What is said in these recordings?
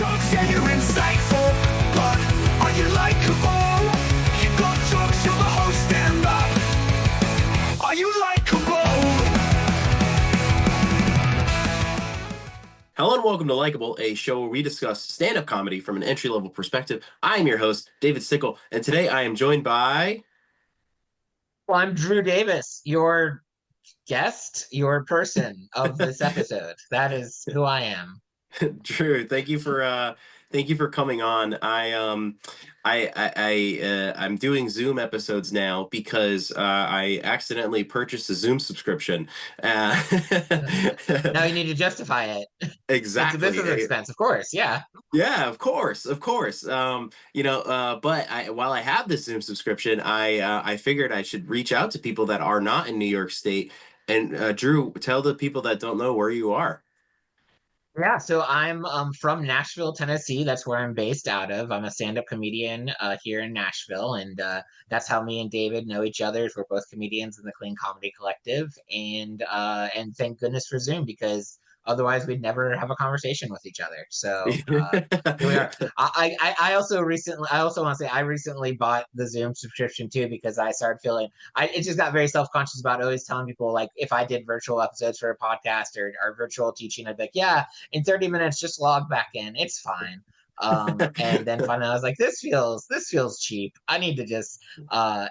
jokes, yeah, you're insightful, but are you likable? You got jokes, you're the host, stand up. Are you likable? Hello and welcome to Likable, a show where we discuss stand-up comedy from an entry-level perspective. I am your host, David Stickle, and today I am joined by... Well, I'm Drew Davis, your guest, your person of this episode. That is who I am. Drew. Thank you for coming on. I'm doing Zoom episodes now because I accidentally purchased a Zoom subscription. Now you need to justify it. Exactly. This is an expense, of course. Yeah. Yeah, of course. But while I have this Zoom subscription, I figured I should reach out to people that are not in New York State. And Drew, tell the people that don't know where you are. Yeah, so I'm from Nashville, Tennessee. That's where I'm based out of. I'm a stand-up comedian here in Nashville, and that's how me and David know each other. We're both comedians in the Clean Comedy Collective, and thank goodness for Zoom because otherwise we'd never have a conversation with each other. So here we are. I also want to say I recently bought the Zoom subscription too because I started feeling it just got very self-conscious about always telling people like if I did virtual episodes for a podcast or virtual teaching, I'd be like, yeah, in 30 minutes, just log back in. It's fine. And then finally I was like, this feels cheap. I need to just so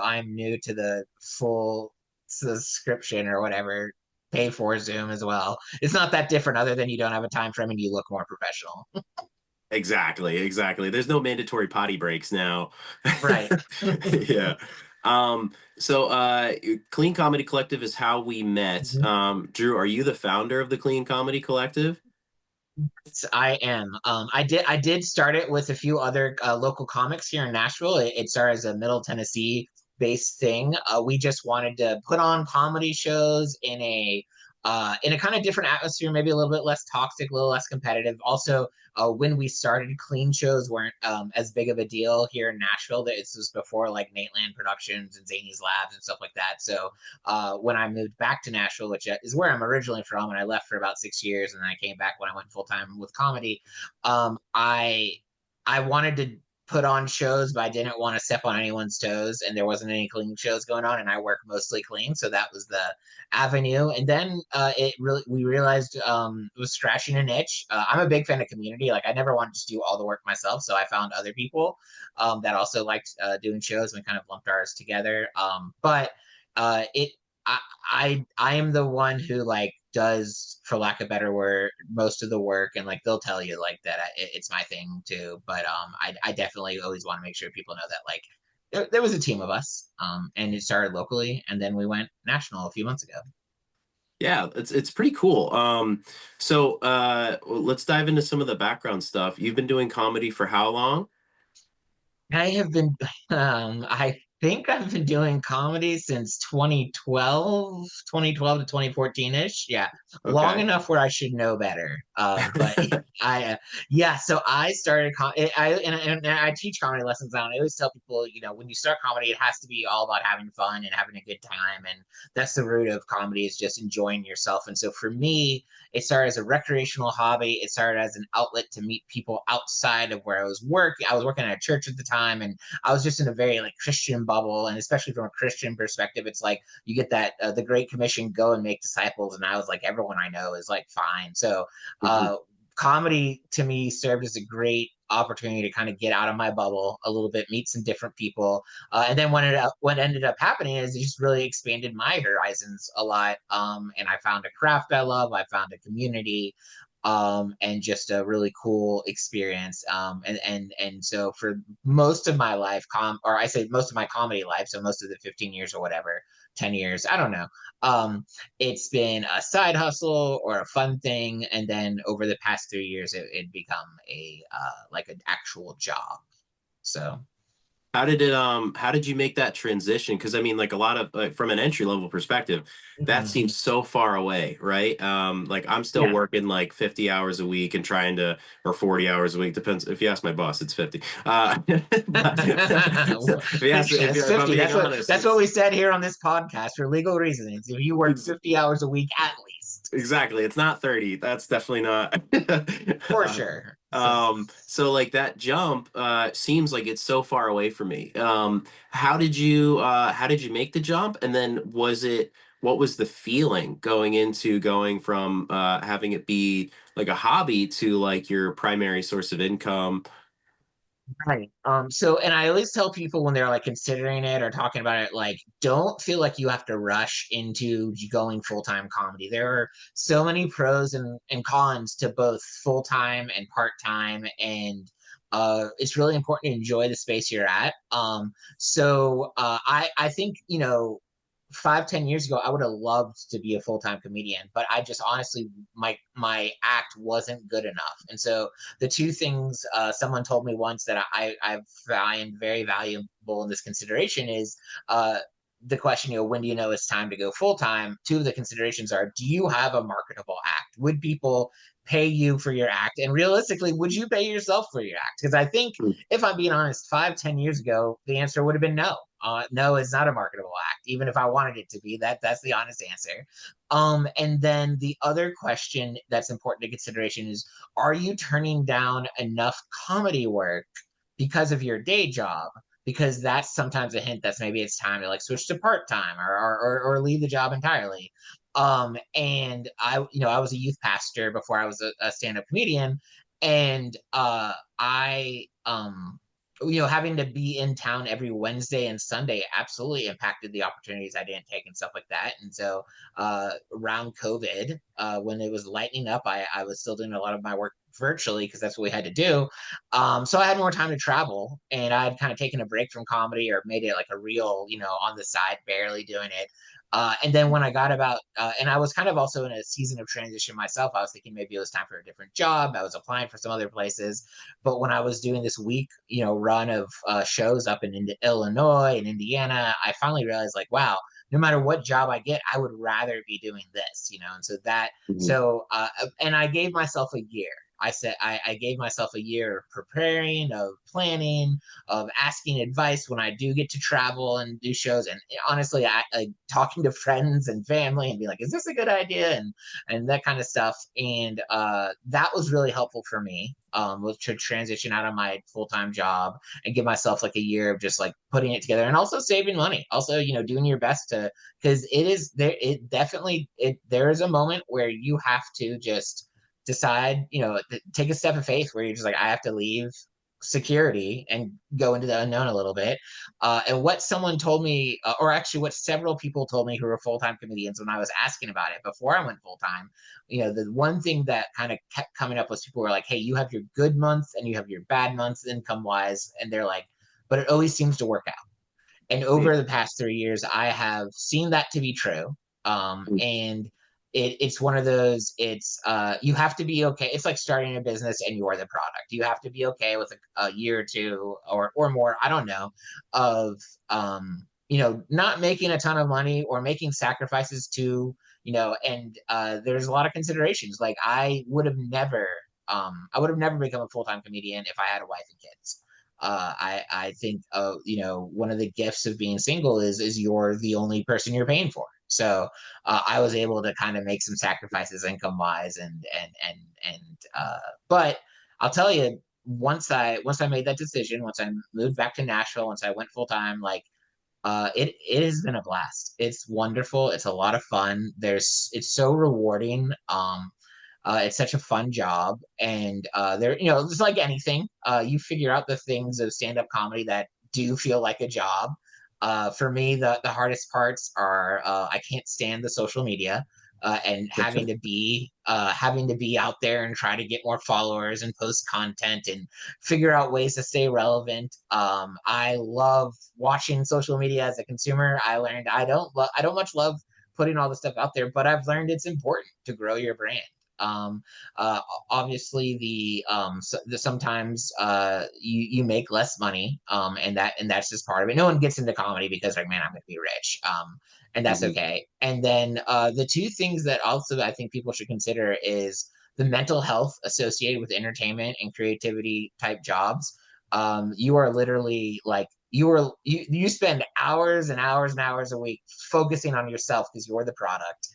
I'm new to the full subscription or whatever, pay for Zoom as well. It's not that different other than you don't have a time frame and you look more professional. Exactly. There's no mandatory potty breaks now. Right. Yeah. So Clean Comedy Collective is how we met. Mm-hmm. Drew, are you the founder of the Clean Comedy Collective? I am. I did start it with a few other local comics here in Nashville. It started as a Middle Tennessee based thing. We just wanted to put on comedy shows in a kind of different atmosphere, maybe a little bit less toxic, a little less competitive. Also, when we started, clean shows weren't as big of a deal here in Nashville. This was before like Nateland Productions and Zany's Labs and stuff like that. So when I moved back to Nashville, which is where I'm originally from, and I left for about 6 years, and then I came back when I went full time with comedy, I wanted to put on shows, but I didn't want to step on anyone's toes, and there wasn't any clean shows going on, and I work mostly clean, so that was the avenue. And then we realized it was scratching an itch. I'm a big fan of community. Like I never wanted to do all the work myself, so I found other people that also liked doing shows, and we kind of lumped ours together. But I am the one who like does, for lack of better word, most of the work, and like they'll tell you like that it's my thing too. But I definitely always want to make sure people know that like there was a team of us, and it started locally, and then we went national a few months ago. Yeah, it's pretty cool. So let's dive into some of the background stuff. You've been doing comedy for how long? I have been, I think I've been doing comedy since 2012 to 2014-ish. Yeah, long Okay. enough where I should know better. But yeah, so I started, and I teach comedy lessons now, and I always tell people, when you start comedy, it has to be all about having fun and having a good time. And that's the root of comedy, is just enjoying yourself. And so for me, it started as a recreational hobby. It started as an outlet to meet people outside of where I was working. I was working at a church at the time, and I was just in a very like Christian bubble. And especially from a Christian perspective, it's like you get that the Great Commission, go and make disciples. And I was like, everyone I know is like fine. So comedy to me served as a great opportunity to kind of get out of my bubble a little bit, meet some different people, and then what ended up happening is it just really expanded my horizons a lot. And I found a craft I love, I found a community, and just a really cool experience. And so for most of my life, or I say most of my comedy life, so most of the 15 years or whatever, 10 years, I don't know. It's been a side hustle or a fun thing. And then over the past 3 years, it become like an actual job. So How did you make that transition? Because I mean, like a lot of from an entry level perspective, that seems so far away, right? Like I'm still working like 50 hours a week and trying to, or 40 hours a week, depends. If you ask my boss, it's 50. That's what we said here on this podcast for legal reasons. If you work 50 hours a week at least. Exactly. It's not 30. That's definitely not. For sure. So like that jump seems like it's so far away from me. How did you make the jump? And then what was the feeling going from having it be like a hobby to like your primary source of income? Right. So, and I always tell people when they're like considering it or talking about it, like, don't feel like you have to rush into going full-time comedy. There are so many pros and cons to both full-time and part-time, and it's really important to enjoy the space you're at. I think, 5, 10 years ago, I would have loved to be a full-time comedian, but I just honestly, my act wasn't good enough. And so the two things someone told me once that I find very valuable in this consideration is the question, when do you know it's time to go full time? Two of the considerations are, do you have a marketable act? Would people pay you for your act? And realistically, would you pay yourself for your act? Because I think, if I'm being honest, 5, 10 years ago, the answer would have been no. No, it's not a marketable act, even if I wanted it to be. That's the honest answer. And then the other question that's important to consideration is, are you turning down enough comedy work because of your day job? Because that's sometimes a hint that maybe it's time to like switch to part-time or leave the job entirely. And I was a youth pastor before I was a stand-up comedian, and having to be in town every Wednesday and Sunday absolutely impacted the opportunities I didn't take and stuff like that. And so around COVID, when it was lightening up, I was still doing a lot of my work virtually because that's what we had to do. So I had more time to travel, and I had kind of taken a break from comedy or made it like a real, on the side, barely doing it. And then when I got and I was kind of also in a season of transition myself. I was thinking maybe it was time for a different job. I was applying for some other places. But when I was doing this week, run of shows up in Illinois and Indiana, I finally realized, like, wow, no matter what job I get, I would rather be doing this, And so Mhm. and I gave myself a year. I said I gave myself a year of preparing, of planning, of asking advice when I do get to travel and do shows. And honestly, I talking to friends and family and be like, is this a good idea? And that kind of stuff. And that was really helpful for me, was to transition out of my full-time job and give myself like a year of just like putting it together and also saving money. Also, doing your best to, because there is a moment where you have to just decide, take a step of faith where you're just like, I have to leave security and go into the unknown a little bit. And what someone told me, or actually what several people told me who were full-time comedians when I was asking about it before I went full-time, the one thing that kind of kept coming up was people were like, hey, you have your good months and you have your bad months income-wise. And they're like, but it always seems to work out. And over the past 3 years, I have seen that to be true. And it's one of those, you have to be okay. It's like starting a business and you're the product. You have to be okay with a year or two or more, I don't know, of not making a ton of money or making sacrifices to, and there's a lot of considerations. Like I would have never become a full-time comedian if I had a wife and kids. I think one of the gifts of being single is you're the only person you're paying for. So I was able to kind of make some sacrifices income wise, but I'll tell you, once I made that decision, once I moved back to Nashville, once I went full time, like it has been a blast. It's wonderful. It's a lot of fun. It's so rewarding. It's such a fun job, and it's like anything. You figure out the things of stand-up comedy that do feel like a job. For me, the hardest parts are I can't stand the social media, and having to be out there and try to get more followers and post content and figure out ways to stay relevant. I love watching social media as a consumer. I learned I don't much love putting all the stuff out there, but I've learned it's important to grow your brand. Um, Obviously, sometimes you make less money, and that's just part of it. No one gets into comedy because like, man, I'm going to be rich, and that's Mhm. okay. And then the two things that also I think people should consider is the mental health associated with entertainment and creativity type jobs. You are literally like you spend hours and hours and hours a week focusing on yourself because you're the product.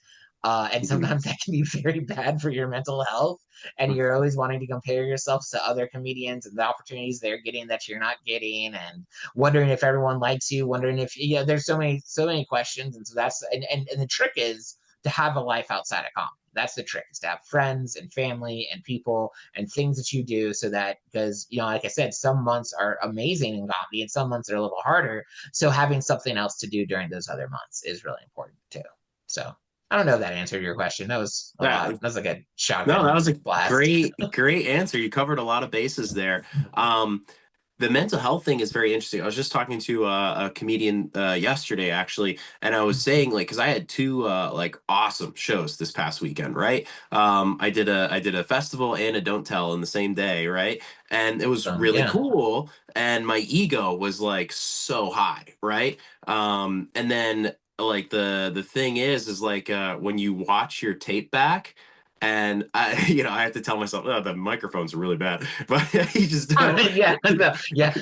And sometimes that can be very bad for your mental health. And you're always wanting to compare yourself to other comedians and the opportunities they're getting that you're not getting, and wondering if everyone likes you, wondering if, there's so many questions. And so and the trick is to have a life outside of comedy. That's the trick, is to have friends and family and people and things that you do, so that, because, like I said, some months are amazing in comedy and some months are a little harder. So having something else to do during those other months is really important too. So I don't know if that answered your question. That was a lot. Yeah. That was like a No, that shotgun was a blast. great answer. You covered a lot of bases there. The mental health thing is very interesting. I was just talking to a comedian yesterday, actually, and I was saying, like, because I had two like awesome shows this past weekend, right? I did a festival and a don't tell in the same day, right? And it was really Yeah. cool. And my ego was like so high, right? And then like the thing is like when you watch your tape back. And I, I have to tell myself, oh, the microphones are really bad, but you just don't. Yeah, yeah.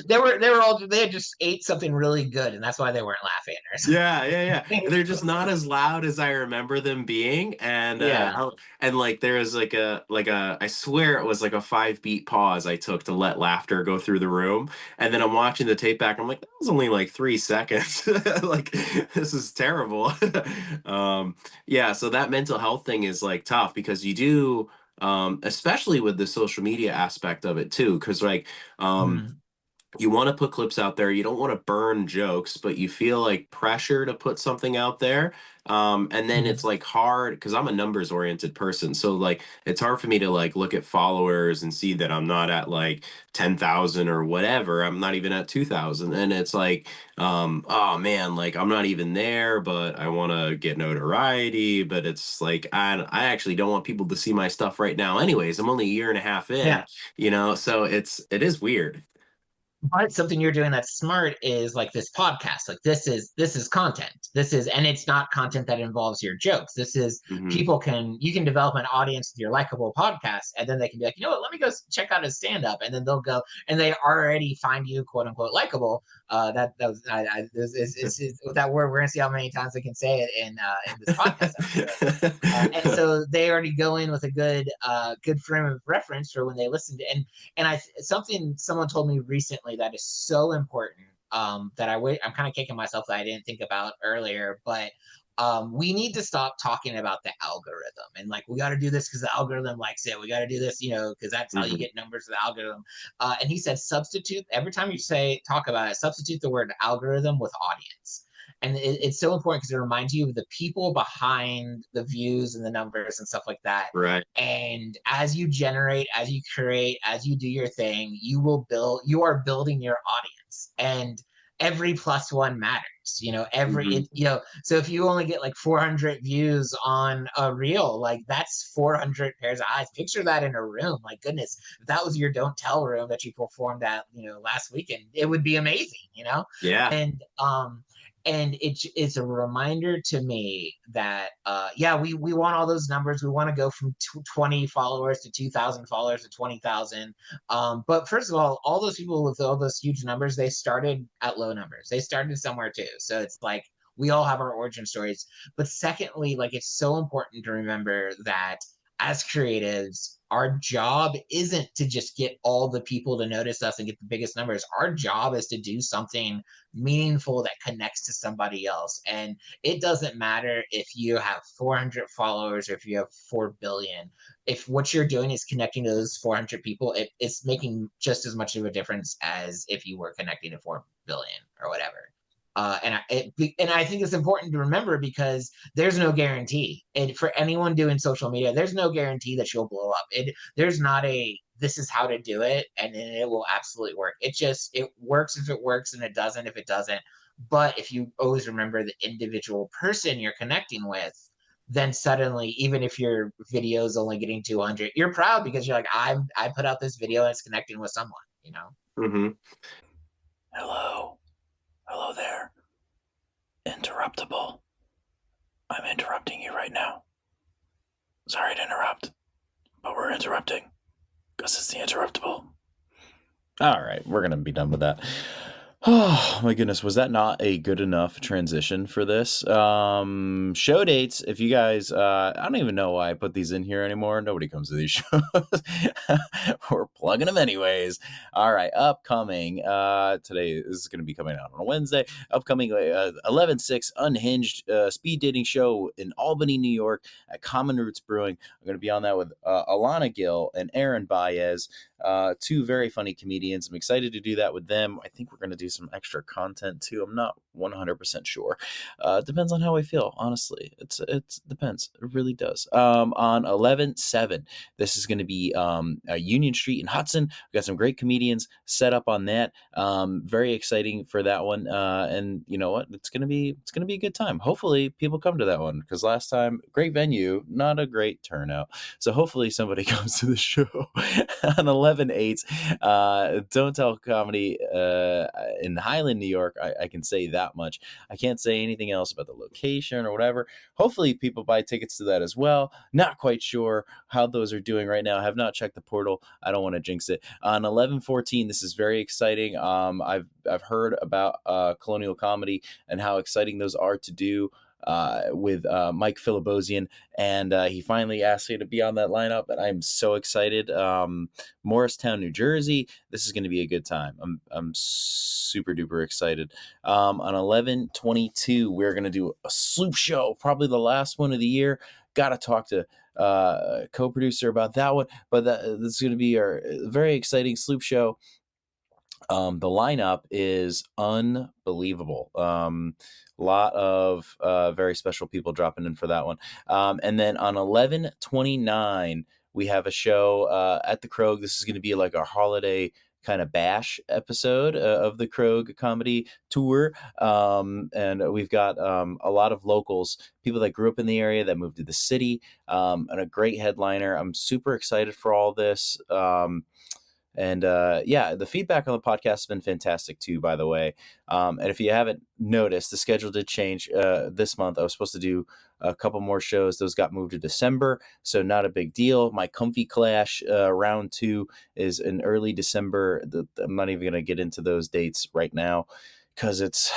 They had just ate something really good, and that's why they weren't laughing or Yeah, yeah, yeah. something. They're just not as loud as I remember them being, and Yeah. and like there was like a I swear it was like a 5 beat pause I took to let laughter go through the room, and then I'm watching the tape back. I'm like, that was only like 3 seconds. Like this is terrible. Yeah. So that mental health thing is like tough because you do, especially with the social media aspect of it too, because like Mhm. you want to put clips out there. You don't want to burn jokes, but you feel like pressure to put something out there. And then it's Mhm. like hard because I'm a numbers oriented person. So like it's hard for me to like look at followers and see that I'm not at like 10,000 or whatever. I'm not even at 2,000. And it's like, oh man, like I'm not even there, but I want to get notoriety. But it's like, I actually don't want people to see my stuff right now. Anyways, I'm only a year and a half in, Yeah. so it is weird. But something you're doing that's smart is like this podcast. Like this is content. And it's not content that involves your jokes. This is Hmm. you can develop an audience with your Likable podcast, and then they can be like, what, let me go check out his stand up, and then they'll go and they already find you quote unquote likable. That was is that word. We're gonna see how many times they can say it in this podcast episode. And so they already go in with a good frame of reference for when they listen to. And something someone told me recently that is so important, that I'm kind of kicking myself that I didn't think about earlier. But we need to stop talking about the algorithm and like, we got to do this because the algorithm likes it. We got to do this, because that's how you Hmm. get numbers for the algorithm. And he said, substitute every time you talk about it, substitute the word algorithm with audience. And it's so important because it reminds you of the people behind the views and the numbers and stuff like that. Right. And as you generate, as you create, as you do your thing, you are building your audience. And every plus one matters. Hmm. So if you only get like 400 views on a reel, like that's 400 pairs of eyes. Picture that in a room. Like, goodness, if that was your don't tell room that you performed at, last weekend, it would be amazing. Yeah. And it's a reminder to me that yeah, we want all those numbers. We want to go from 20 followers to 2,000 followers to 20,000. But first of all those people with all those huge numbers, they started at low numbers. They started somewhere too. So it's like, we all have our origin stories. But secondly, like, it's so important to remember that as creatives, our job isn't to just get all the people to notice us and get the biggest numbers. Our job is to do something meaningful that connects to somebody else. And it doesn't matter if you have 400 followers or if you have 4 billion. If what you're doing is connecting to those 400 people, it's making just as much of a difference as if you were connecting to 4 billion or whatever. And I think it's important to remember, because there's no guarantee. And for anyone doing social media, there's no guarantee that you'll blow up. There's not a this is how to do it and then it will absolutely work. It works if it works, and it doesn't if it doesn't. But if you always remember the individual person you're connecting with, then suddenly, even if your video is only getting 200, you're proud because you're like, I put out this video and it's connecting with someone. Hmm. Hello. Hello there. Interruptible. I'm interrupting you right now. Sorry to interrupt, but we're interrupting because it's the interruptible. All right, we're going to be done with that. Oh my goodness, was that not a good enough transition for this? Show dates. If you guys, I don't even know why I put these in here anymore. Nobody comes to these shows. We're plugging them anyways. All right, upcoming. Today this is going to be coming out on a Wednesday. Upcoming 11/6 Unhinged speed dating show in Albany, New York at Common Roots Brewing. I'm going to be on that with Alana Gill and Aaron Baez. Two very funny comedians. I'm excited to do that with them. I think we're going to do some extra content too. I'm not 100% sure. It depends on how I feel, honestly. It depends. It really does. On 11/7, this is going to be Union Street in Hudson. We've got some great comedians set up on that. Very exciting for that one. And you know what? It's gonna be a good time. Hopefully people come to that one, because last time, great venue, not a great turnout. So hopefully somebody comes to the show. On 11/8, Don't Tell Comedy in Highland, New York. I can say that much. I can't say anything else about the location or whatever. Hopefully people buy tickets to that as well. Not quite sure how those are doing right now. I have not checked the portal. I don't want to jinx it. On 11/14, this is very exciting. I've heard about Colonial Comedy and how exciting those are to do. With Mike Filibosian, and he finally asked me to be on that lineup, and I'm so excited. Morristown, New Jersey. This is going to be a good time. I'm super duper excited. On 11/22, we're going to do a sloop show, probably the last one of the year. Got to talk to co-producer about that one, but this is going to be our very exciting sloop show. The lineup is unbelievable. A lot of very special people dropping in for that one. And then on 11/29, we have a show at the Krog. This is going to be like our holiday kind of bash episode of the Krog comedy tour. And we've got a lot of locals, people that grew up in the area, that moved to the city, and a great headliner. I'm super excited for all this. And yeah, the feedback on the podcast has been fantastic too, by the way. And if you haven't noticed, the schedule did change this month. I was supposed to do a couple more shows. Those got moved to December, so not a big deal. My Comfy Clash round 2 is in early December. I'm not even going to get into those dates right now, because it's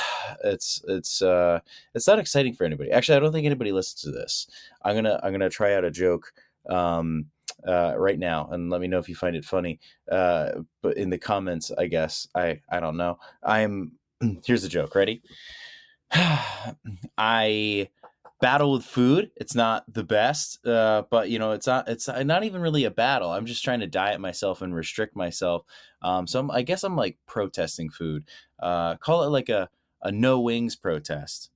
not exciting for anybody. Actually, I don't think anybody listens to this. I'm gonna try out a joke right now, and let me know if you find it funny. But in the comments, I guess. I don't know. Here's the joke. Ready? I battle with food. It's not the best, but you know, it's not even really a battle. I'm just trying to diet myself and restrict myself. So I guess I'm like protesting food. Call it like a no wings protest.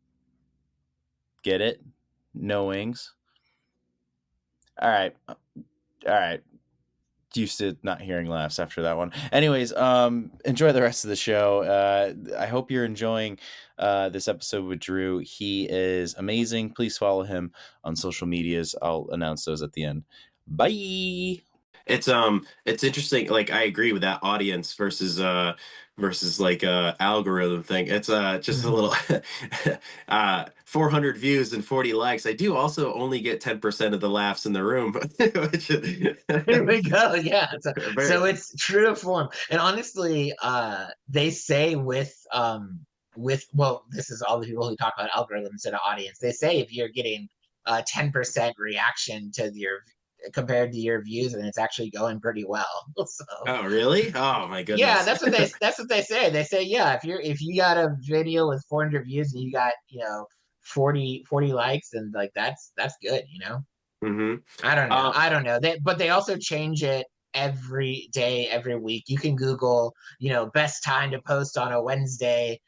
Get it? No wings. All right. Used to not hearing laughs after that one. Anyways, enjoy the rest of the show. I hope you're enjoying this episode with Drew. He is amazing. Please follow him on social medias. I'll announce those at the end. Bye. It's interesting. Like, I agree with that audience versus like algorithm thing. It's just a little 400 views and 40 likes. I do also only get 10% of the laughs in the room. Here we go. Yeah. So it's true to form. And honestly, they say with well, this is all the people who talk about algorithms in an audience. They say if you're getting 10% reaction to your compared to your views, and it's actually going pretty well. So, oh, really? Oh my goodness. yeah, that's what they say. They say, yeah, if you got a video with 400 views and you got 40 likes, and like that's good, Mm-hmm. I don't know. But they also change it every day, every week. You can Google, best time to post on a Wednesday,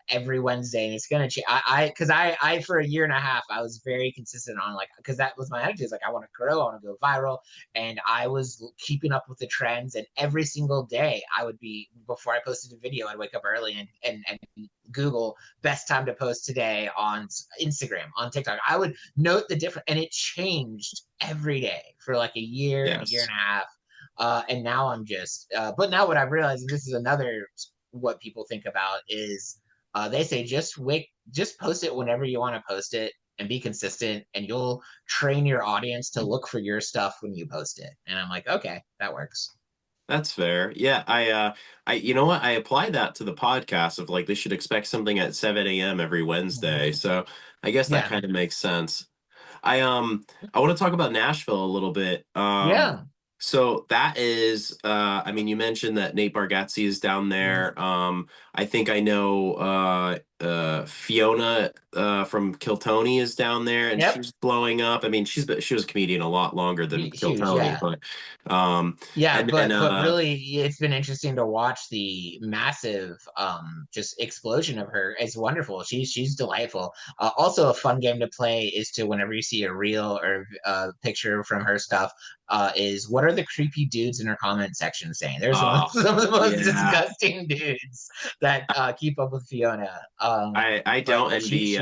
every Wednesday, and it's gonna change. I for a year and a half, I was very consistent on, like, because that was my attitude. It's like, I want to grow, I want to go viral, and I was keeping up with the trends. And every single day, I would be, before I posted a video, I'd wake up early and Google best time to post today on Instagram, on TikTok. I would note the difference, and it changed every day for like a year, Yes. a year and a half. And now I'm just, but now what I've realized, and this is another, what people think about is, they say just post it whenever you want to post it, and be consistent, and you'll train your audience to look for your stuff when you post it. And I'm like, okay, that works. That's fair. Yeah, you know what? I applied that to the podcast of like they should expect something at 7 a.m. every Wednesday. So I guess that Yeah. kind of makes sense. I um I want to talk about Nashville a little bit. Yeah. So that is I mean you mentioned that Nate Bargatze is down there. I think I know Fiona from Kiltony is down there and Yep. she's blowing up. I mean she was a comedian a lot longer than Huge. Kiltony, Yeah. but Yeah, and then but really it's been interesting to watch the massive just explosion of her. It's wonderful. She's delightful. Also a fun game to play is to whenever you see a reel or picture from her stuff, is what are the creepy dudes in her comment section saying? There's oh some of the most yeah. disgusting dudes that keep up with Fiona. I But don't envy she's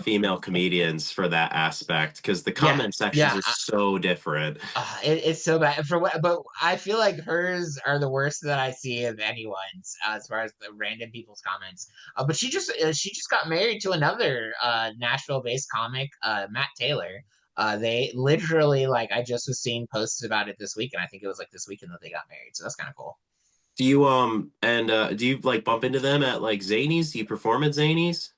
female comedians for that aspect because the yeah, comment sections yeah. are so different. It's so bad for what, but I feel like hers are the worst that I see of anyone's as far as the random people's comments. But she just got married to another Nashville-based comic, Matt Taylor. They literally like I just was seeing posts about it this week, and I think it was like this weekend that they got married. So that's kind of cool. Do you do you like bump into them at like Zanies? Do you perform at Zanies?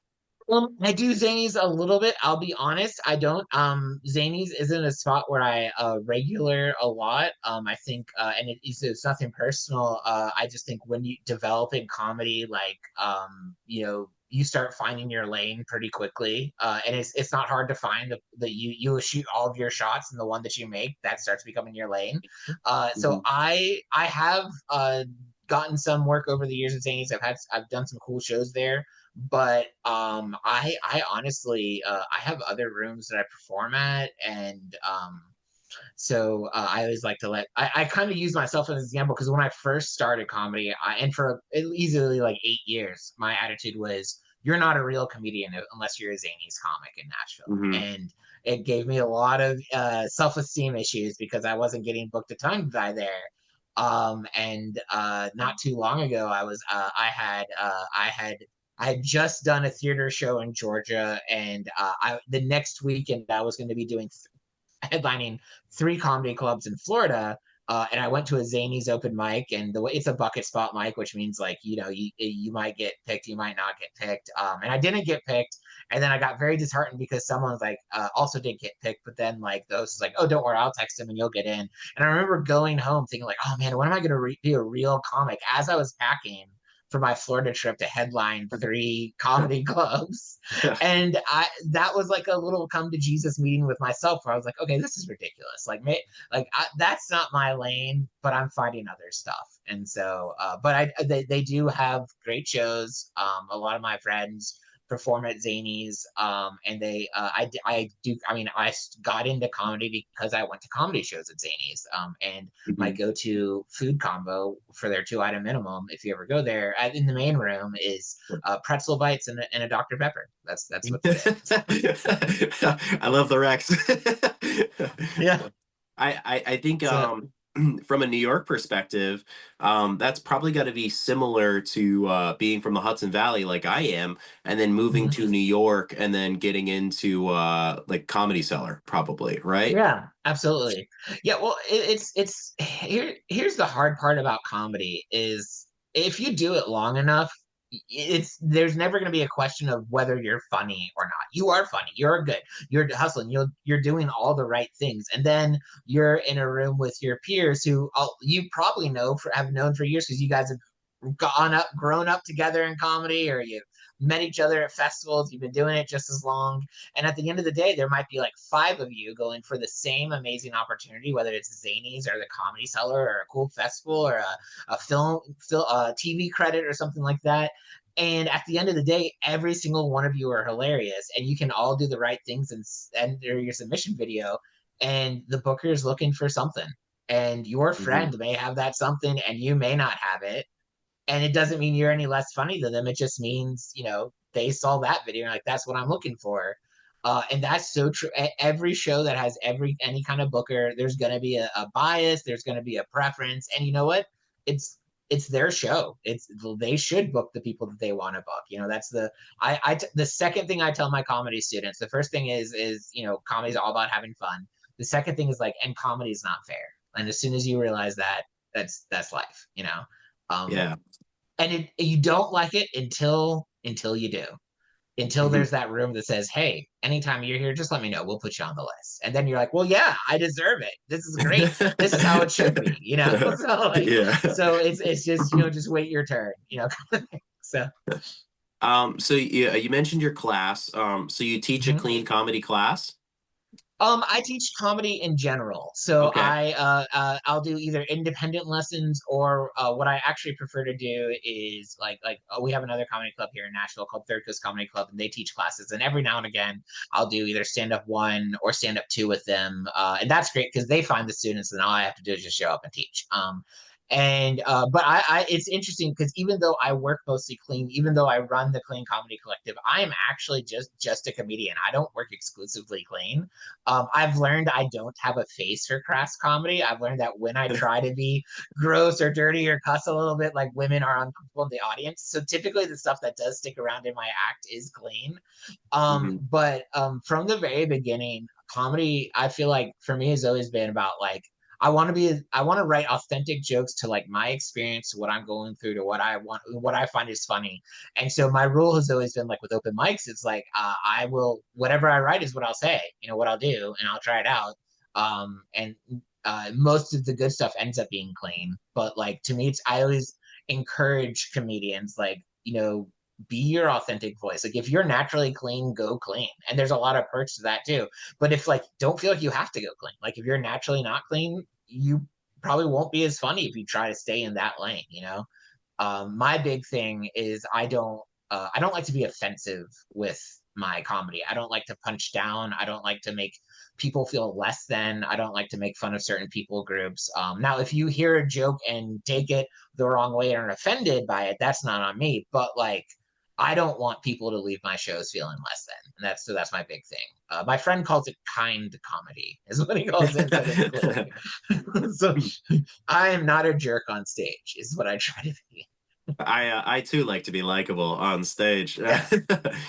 I do Zanies a little bit. I'll be honest, I don't. Zanies isn't a spot where I regular a lot. I think, and it's nothing personal. I just think when you develop in comedy, like you start finding your lane pretty quickly, and it's not hard to find the you shoot all of your shots, and the one that you make that starts becoming your lane. So Mhm. I have gotten some work over the years at Zanies. I've done some cool shows there, but I honestly I have other rooms that I perform at, and so I always like to I kind of use myself as an example because when I first started comedy, and for easily like 8 years, my attitude was you're not a real comedian unless you're a Zanies comic in Nashville, Mhm. and it gave me a lot of self-esteem issues because I wasn't getting booked a ton by there. And not too long ago, I had just done a theater show in Georgia, and the next weekend I was going to be doing headlining 3 comedy clubs in Florida. And I went to a Zanies open mic, and the way it's a bucket spot mic, which means like you might get picked, you might not get picked. And I didn't get picked, and then I got very disheartened because someone like also did get picked, but then like the host was like, "Oh, don't worry, I'll text him and you'll get in." And I remember going home thinking like, "Oh man, when am I going to be a real comic?" As I was packing for my Florida trip to headline 3 comedy clubs. And that was like a little come to Jesus meeting with myself where I was like, okay, this is ridiculous. That's not my lane, but I'm finding other stuff. And so, they do have great shows. A lot of my friends perform at Zanies, and I do. I mean, I got into comedy because I went to comedy shows at Zanies, and my Mhm. go-to food combo for their 2 item minimum, if you ever go there, in the main room, is pretzel bites and a Dr Pepper. That's what it is. I love the Rex. Yeah. I think So from a New York perspective, that's probably got to be similar to being from the Hudson Valley like I am, and then moving mhm. to New York and then getting into like Comedy Cellar, probably, right? Yeah, absolutely. Yeah, well, here's the hard part about comedy is if you do it long enough, it's there's never going to be a question of whether you're funny or not. You are funny. You're good. You're hustling. You're doing all the right things, and then you're in a room with your peers who you probably have known for years because you guys have grown up together in comedy, or you met each other at festivals. You've been doing it just as long, and at the end of the day, there might be like 5 of you going for the same amazing opportunity, whether it's Zanies or the Comedy Cellar or a cool festival or a TV credit or something like that. And at the end of the day, every single one of you are hilarious, and you can all do the right things and enter your submission video. And the booker is looking for something, and your Mhm. friend may have that something, and you may not have it, and it doesn't mean you're any less funny than them. It just means they saw that video and like that's what I'm looking for. And that's so true. Every show that has any kind of booker, there's going to be a bias. There's going to be a preference, and you know what? It's their show. They should book the people that they want to book. That's the second thing I tell my comedy students. The first thing is comedy is all about having fun. The second thing is like, and comedy is not fair. And as soon as you realize that, that's life, you know. Um, Yeah. and you don't like it until you do, until Mhm. there's that room that says, hey, anytime you're here, just let me know, we'll put you on the list. And then you're like, well, yeah, I deserve it, this is great, this is how it should be, you know. So like, Yeah. so it's just, you know, just wait your turn, you know. So So you mentioned your class. So you teach a mhm. clean comedy class? I teach comedy in general, so Okay. I'll do either independent lessons or what I actually prefer to do is we have another comedy club here in Nashville called Third Coast Comedy Club, and they teach classes. And every now and again, I'll do either stand up one or stand up two with them, and that's great because they find the students, and all I have to do is just show up and teach. And but it's interesting because even though I work mostly clean, even though I run the Clean Comedy Collective, I am actually just a comedian. I don't work exclusively clean. I've learned I don't have a face for crass comedy. I've learned that when I try to be gross or dirty or cuss a little bit, like, women are uncomfortable in the audience. So typically the stuff that does stick around in my act is clean. Hmm. But from the very beginning, comedy, I feel like for me has always been about like, I want to write authentic jokes to like my experience, what I'm going through, to what I find is funny. And so my rule has always been like with open mics, it's like I will, whatever I write is what I'll say, you know, what I'll do, and I'll try it out. And most of the good stuff ends up being clean. But like to me, I always encourage comedians, like, you know, be your authentic voice. Like if you're naturally clean, go clean. And there's a lot of perks to that too. But if like, don't feel like you have to go clean. Like if you're naturally not clean, you probably won't be as funny if you try to stay in that lane, you know. My big thing is I don't like to be offensive with my comedy. I don't like to punch down. I don't like to make people feel less than. I don't like to make fun of certain people groups. Now, if you hear a joke and take it the wrong way and are offended by it, that's not on me. But like, I don't want people to leave my shows feeling less than. And that's my big thing. My friend calls it kind comedy, is what he calls it instead of clean. So I am not a jerk on stage, is what I try to be. I too like to be likable on stage. Yes.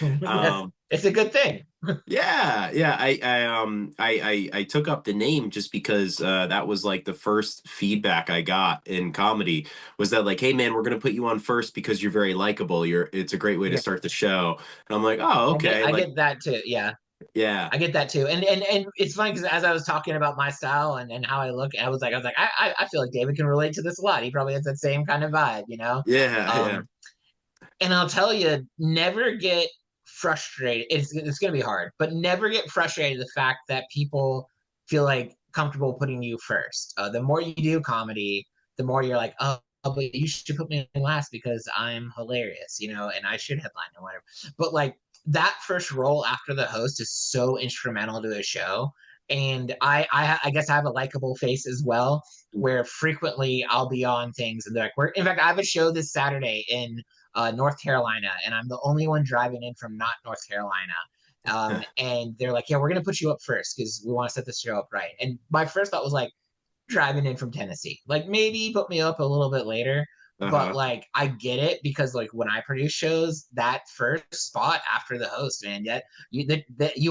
Yes. um, It's a good thing. yeah, yeah. I took up the name just because that was like the first feedback I got in comedy was that like, hey man, we're gonna put you on first because you're very likable. It's a great way to Yeah. start the show. And I'm like, oh, okay. I Like, get that too. Yeah. yeah, I get that too. And it's funny because as I was talking about my style and how I look, I was like, I feel like David can relate to this a lot. He probably has that same kind of vibe, you know? yeah, yeah. Um, and I'll tell you, never get frustrated. It's going to be hard, but never get frustrated the fact that people feel like comfortable putting you first. The more you do comedy, the more you're like, oh, but you should put me in last because I'm hilarious, you know, and I should headline or whatever. But like that first role after the host is so instrumental to a show. And I guess I have a likable face as well, where frequently I'll be on things and they're like, in fact, I have a show this Saturday in North Carolina, and I'm the only one driving in from not North Carolina. And they're like, yeah, we're going to put you up first because we want to set the show up right. And my first thought was like, driving in from Tennessee, like maybe put me up a little bit later. But Uh-huh. like, I get it because like when I produce shows, that first spot after the host, man, yet you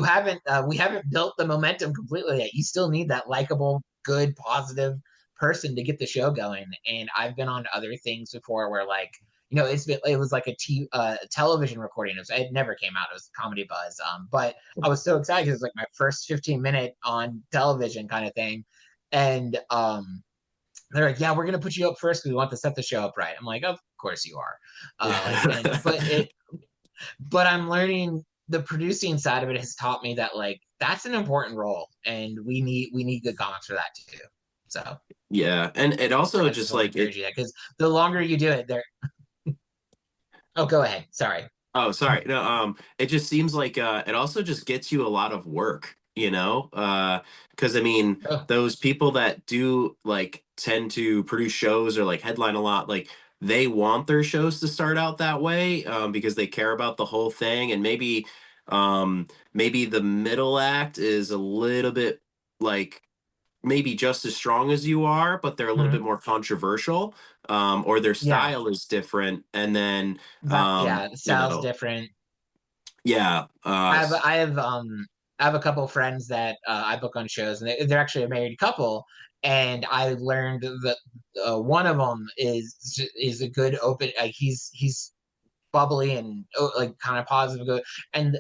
haven't, we haven't built the momentum completely yet. You still need that likable, good, positive person to get the show going. And I've been on other things before where like, you know, it was like a television recording. It never came out. It was Comedy Buzz. But I was so excited because it was like my first 15-minute on television kind of thing. And they're like, yeah, we're gonna put you up first because we want to set the show up right. I'm like, of course you are. But I'm learning the producing side of it has taught me that like that's an important role, and we need good comics for that too. So Yeah, and it also I just just want to like encourage it. you that because the longer you do it, there. Oh, go ahead. Sorry. Oh, sorry. No, it just seems like it also just gets you a lot of work, you know? Because I mean, Oh, those people that do like tend to produce shows or like headline a lot, like they want their shows to start out that way, because they care about the whole thing, and maybe the middle act is a little bit like maybe just as strong as you are, but they're a little bit mhm. more controversial, or their Yeah. style is different, and then That, yeah, the you style's know, different. yeah, I have I have I have a couple friends that I book on shows, and they're actually a married couple, and I learned that one of them is a good open. Like he's bubbly and like kind of positive, and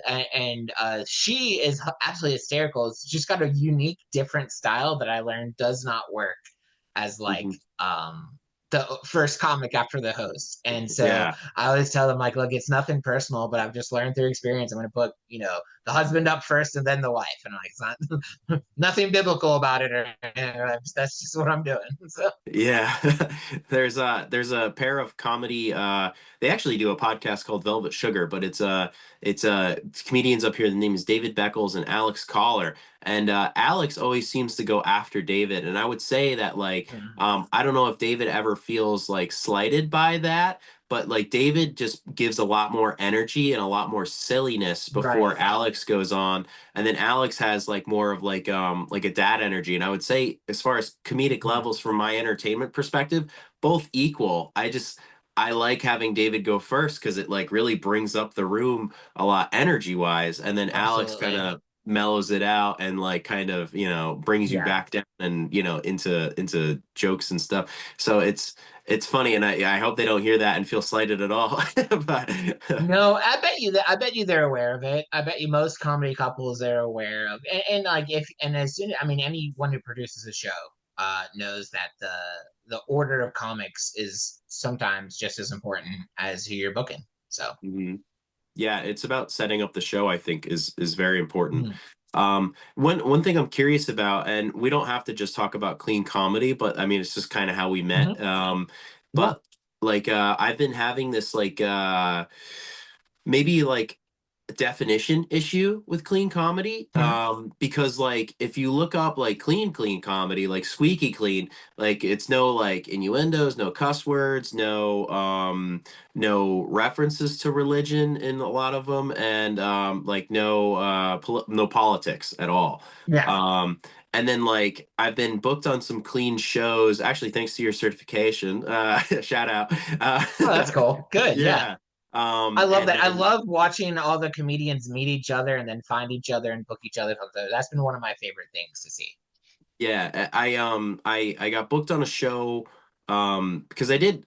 she is absolutely hysterical. It's just got a unique, different style that I learned does not work as like Mhm. the first comic after the host. And so Yeah. I always tell them like, look, it's nothing personal, but I've just learned through experience. I'm going to put the husband up first and then the wife, and I'm like, it's not nothing biblical about it, or that's just what I'm doing. So Yeah. There's a pair of comedy they actually do a podcast called Velvet Sugar, but it's comedians up here. The name is David Beckles and Alex Collar. And Alex always seems to go after David. And I would say that like I don't know if David ever feels like slighted by that, but like David just gives a lot more energy and a lot more silliness before right. Alex goes on, and then Alex has like more of like a dad energy. And I would say as far as comedic Mhm. levels from my entertainment perspective, both equal. I like having David go first because it like really brings up the room a lot energy wise, and then Alex kind Absolutely. of mellows it out and like kind of brings you Yeah. back down and into jokes and stuff. So it's funny, and I hope they don't hear that and feel slighted at all. But No, I bet you they're aware of it. I bet you most comedy couples are aware of, and like if and as soon I mean anyone who produces a show knows that the order of comics is sometimes just as important as who you're booking. So Mhm. Yeah, it's about setting up the show, I think, is very important. mhm. One thing I'm curious about, and we don't have to just talk about clean comedy, but I mean it's just kind of how we Mhm. met. Yeah. But like I've been having this like maybe like definition issue with clean comedy, Mhm. because like if you look up like clean comedy, like squeaky clean, like it's no like innuendos, no cuss words, no references to religion in a lot of them, and like no politics at all. Yeah. um and then like I've been booked on some clean shows, actually thanks to your certification. Shout out. Oh, that's cool. Good. Yeah. Yeah. I love And that. I then love watching all the comedians meet each other and then find each other and book each other. That's been one of my favorite things to see. Yeah, I got booked on a show because I did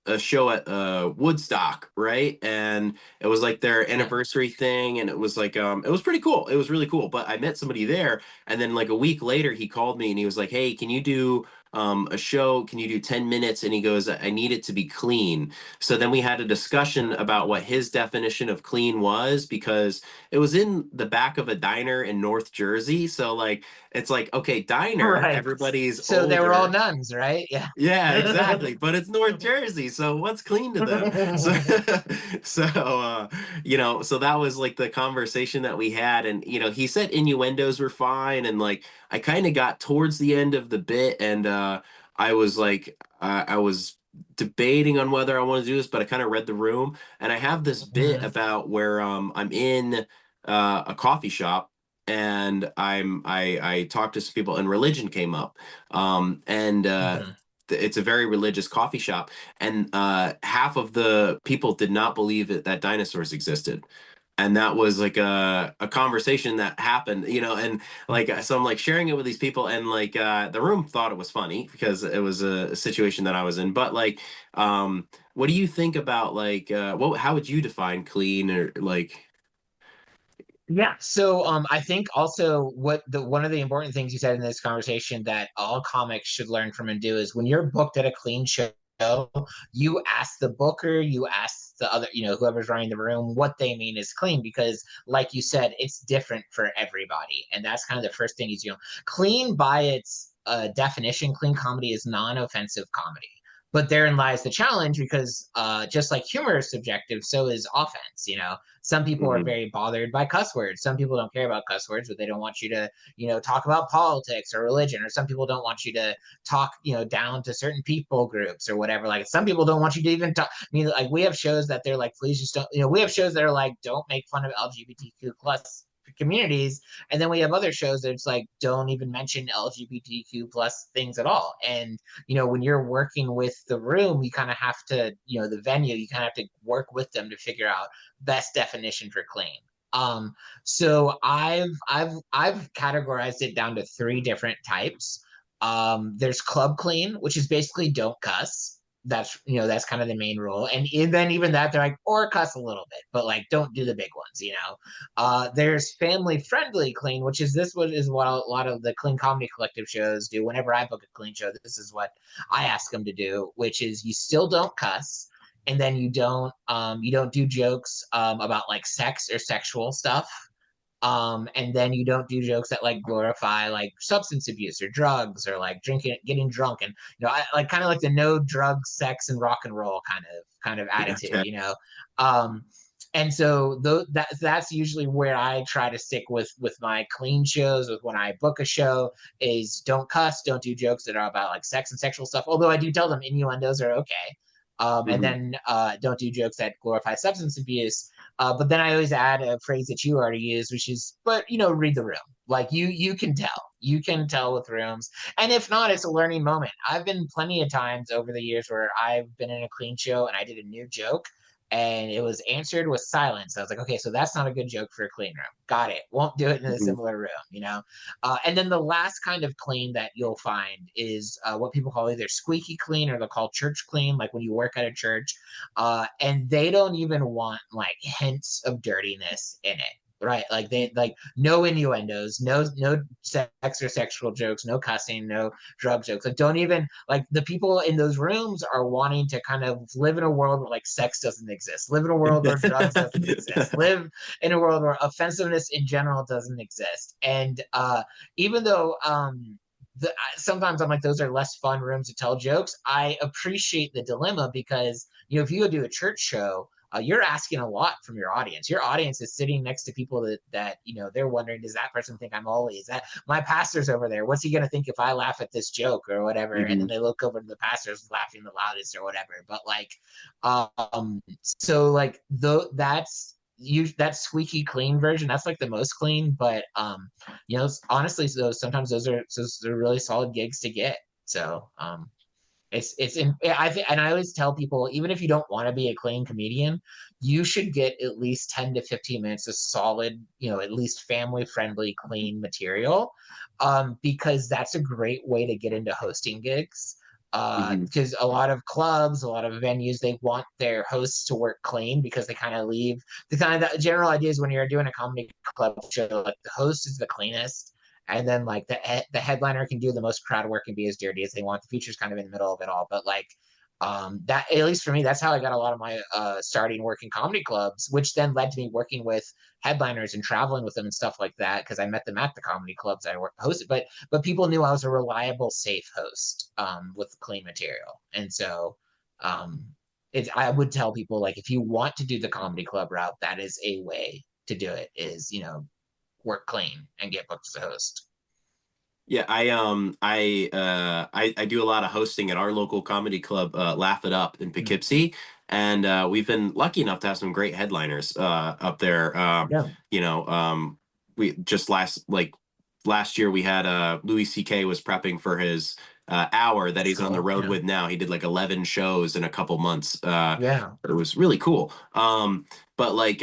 a show at Woodstock, right? And it was like their Yeah. anniversary thing, and it was like it was pretty cool. It was really cool. But I met somebody there, and then like a week later he called me and he was like, "Hey, can you do a show? Can you do 10 minutes?" And he goes, "I need it to be clean." So then we had a discussion about what his definition of clean was, because it was in the back of a diner in North Jersey. So like it's like, okay, diner, Right. everybody's So they were all older. nuns, right? Yeah. Yeah, exactly. But it's North Jersey, so what's clean to them? So so that was like the conversation that we had. And he said innuendos were fine, and like I kind of got towards the end of the bit, and I was debating on whether I want to do this, but I kind of read the room, and I have this bit Mhm. about where I'm in a coffee shop, and I talked to some people and religion came up, and Mhm. it's a very religious coffee shop, and half of the people did not believe that dinosaurs existed. And that was like a conversation that happened, and like so I'm like sharing it with these people, and like the room thought it was funny because it was a situation that I was in. But like what do you think about like how would you define clean, or like? Yeah. So I think also what the one of the important things you said in this conversation that all comics should learn from and do is when you're booked at a clean show, you ask the booker, you ask the other, whoever's running the room what they mean is clean, because like you said, it's different for everybody. And that's kind of the first thing is, clean by its definition, clean comedy is non-offensive comedy. But therein lies the challenge, because just like humor is subjective, so is offense. Some people are Mhm. very bothered by cuss words. Some people don't care about cuss words, but they don't want you to, talk about politics or religion. Or some people don't want you to talk, down to certain people groups or whatever. Like some people don't want you to even talk. I mean, like we have shows that they're like, please just don't. We have shows that are like, don't make fun of LGBTQ plus communities, and then we have other shows that it's like, don't even mention LGBTQ plus things at all. And when you're working with the room, you kind of have to, the venue, you kind of have to work with them to figure out best definition for clean. So I've categorized it down to 3 different types. There's club clean, which is basically don't cuss. That's kind of the main rule. And then even that, they're like, or cuss a little bit, but like don't do the big ones. There's family friendly clean, which is what a lot of the clean comedy collective shows do. Whenever I book a clean show, this is what I ask them to do, which is you still don't cuss, and then you don't do jokes about like sex or sexual stuff. And then you don't do jokes that like glorify like substance abuse or drugs or like drinking, getting drunk, and I like kind of like the no drugs, sex, and rock and roll kind of attitude. And so that's usually where I try to stick with my clean shows. With when I book a show, is don't cuss, don't do jokes that are about like sex and sexual stuff. Although I do tell them innuendos are okay. And then don't do jokes that glorify substance abuse. But then I always add a phrase that you already used, which is, but read the room. Like you can tell with rooms. And if not, it's a learning moment. I've been plenty of times over the years where I've been in a clean show and I did a new joke and it was answered with silence. I was like, okay, so that's not a good joke for a clean room. Got it. Won't do it in a similar room, And then the last kind of clean that you'll find is what people call either squeaky clean or they'll call church clean, like when you work at a church. And they don't even want like hints of dirtiness in it. Right, like they like no innuendos, no sex or sexual jokes, no cussing, no drug jokes. Like don't even like the people in those rooms are wanting to kind of live in a world where like sex doesn't exist, live in a world where drugs doesn't exist, live in a world where offensiveness in general doesn't exist. And even though sometimes I'm like, those are less fun rooms to tell jokes, I appreciate the dilemma because if you go do a church show, you're asking a lot from your audience. Your audience is sitting next to people that they're wondering, does that person think I'm holy? Is that my pastor's over there? What's he gonna think if I laugh at this joke or whatever? And then they look over to the pastor's laughing the loudest or whatever. But like, so like that's that squeaky clean version. That's like the most clean. But honestly, so sometimes those are really solid gigs to get. So I think, and I always tell people, even if you don't want to be a clean comedian, you should get at least 10 to 15 minutes of solid, at least family friendly, clean material, because that's a great way to get into hosting gigs. Because a lot of clubs, a lot of venues, they want their hosts to work clean because they kind of leave the general idea is when you're doing a comedy club show, like the host is the cleanest. And then like the headliner can do the most crowd work and be as dirty as they want. The feature's kind of in the middle of it all. But like that, at least for me, that's how I got a lot of my starting work in comedy clubs, which then led to me working with headliners and traveling with them and stuff like that, because I met them at the comedy clubs I hosted. But people knew I was a reliable, safe host with clean material. And so I would tell people, like, if you want to do the comedy club route, that is a way to do it, is work clean and get booked as a host. Yeah, I do a lot of hosting at our local comedy club, Laugh It Up in Poughkeepsie, and we've been lucky enough to have some great headliners up there. We just last year we had Louis C.K. was prepping for his hour that he's on the road with now. He did like 11 shows in a couple months. It was really cool. But like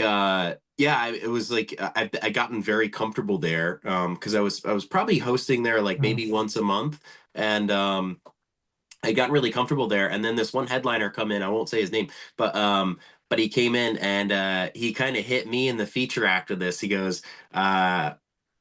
it was like I gotten very comfortable there because I was probably hosting there like maybe once a month, and I got really comfortable there. And then this one headliner come in, I won't say his name, but he came in and he kind of hit me in the feature act of this. He goes,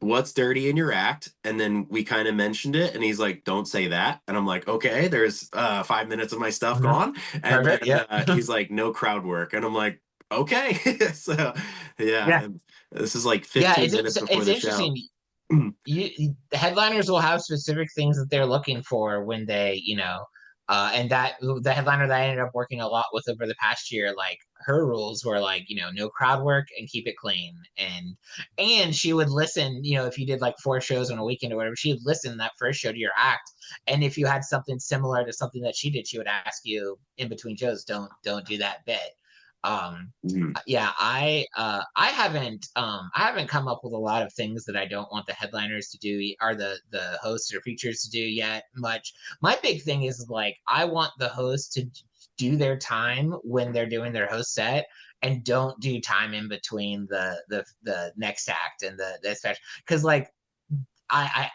what's dirty in your act? And then we kind of mentioned it, and he's like, don't say that. And I'm like, okay, there's 5 minutes of my stuff gone. And then he's like, no crowd work. And I'm like, okay. So and this is like 15 minutes before the show. The headliners will have specific things that they're looking for when they and that the headliner that I ended up working a lot with over the past year, like her rules were like, no crowd work and keep it clean. And she would listen, if you did like 4 shows on a weekend or whatever, she would listen that first show to your act. And if you had something similar to something that she did, she would ask you in between shows, don't do that bit. I haven't come up with a lot of things that I don't want the headliners to do or the hosts or features to do yet much. My big thing is like, I want the host to do their time when they're doing their host set, and don't do time in between the next act and the special. Because like I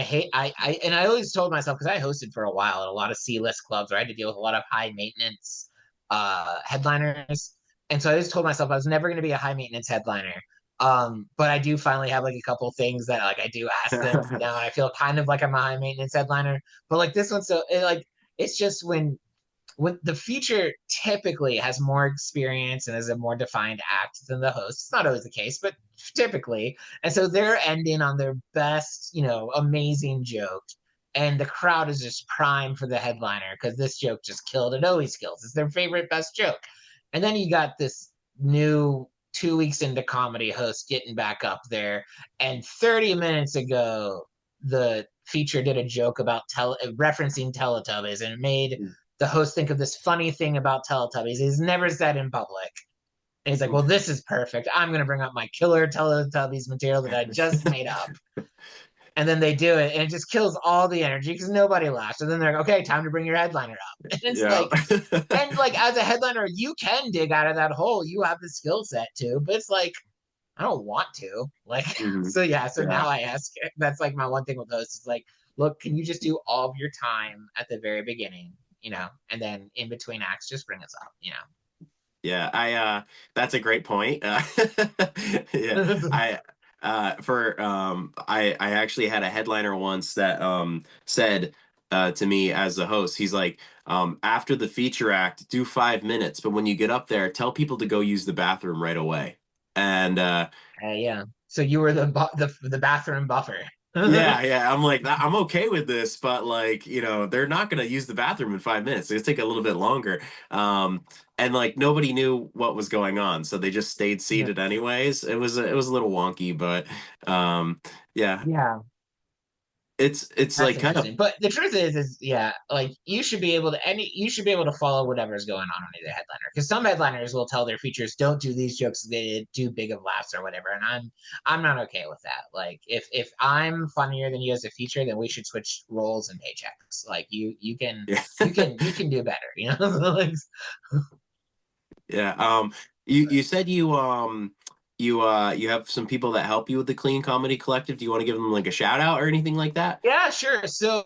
hate and I always told myself, because I hosted for a while at a lot of C-list clubs where I had to deal with a lot of high maintenance headliners, and so I just told myself I was never going to be a high maintenance headliner. But I do finally have like a couple things that like I do ask them now, and I feel kind of like I'm a high maintenance headliner. But like this one, so it's just when the feature typically has more experience and is a more defined act than the host. It's not always the case, but typically. And so they're ending on their best, amazing joke. And the crowd is just primed for the headliner because this joke just killed. It always kills. It's their favorite, best joke. And then you got this new 2 weeks into comedy host getting back up there. And 30 minutes ago, the feature did a joke about referencing Teletubbies, and it made the host think of this funny thing about Teletubbies he's never said in public. And he's like, well, this is perfect. I'm going to bring up my killer Teletubbies material that I just made up. And then they do it, and it just kills all the energy because nobody laughs. And then they're like, okay, time to bring your headliner up. And it's and like as a headliner, you can dig out of that hole. You have the skill set too, but it's like, I don't want to. Like, so now I ask, that's like my one thing with hosts is like, look, can you just do all of your time at the very beginning? And then in between acts, just bring us up, Yeah, that's a great point. Yeah, I actually had a headliner once that said to me as the host, he's like, after the feature act, do 5 minutes, but when you get up there, tell people to go use the bathroom right away. And yeah, so you were the bathroom buffer. yeah, I'm like, I'm okay with this, but like, they're not gonna use the bathroom in 5 minutes. It's take a little bit longer. And like nobody knew what was going on, so they just stayed seated anyways. It was a little wonky, but yeah. It's That's like kind of, interesting. But the truth is like you should be able to follow whatever's going on either headliner. Because some headliners will tell their features, don't do these jokes, they do big of laughs or whatever. And I'm not okay with that. Like if I'm funnier than you as a feature, then we should switch roles and paychecks. Like you can do better, Like, yeah. You said you have some people that help you with the Clean Comedy Collective. Do you want to give them like a shout out or anything like that? yeah, sure. So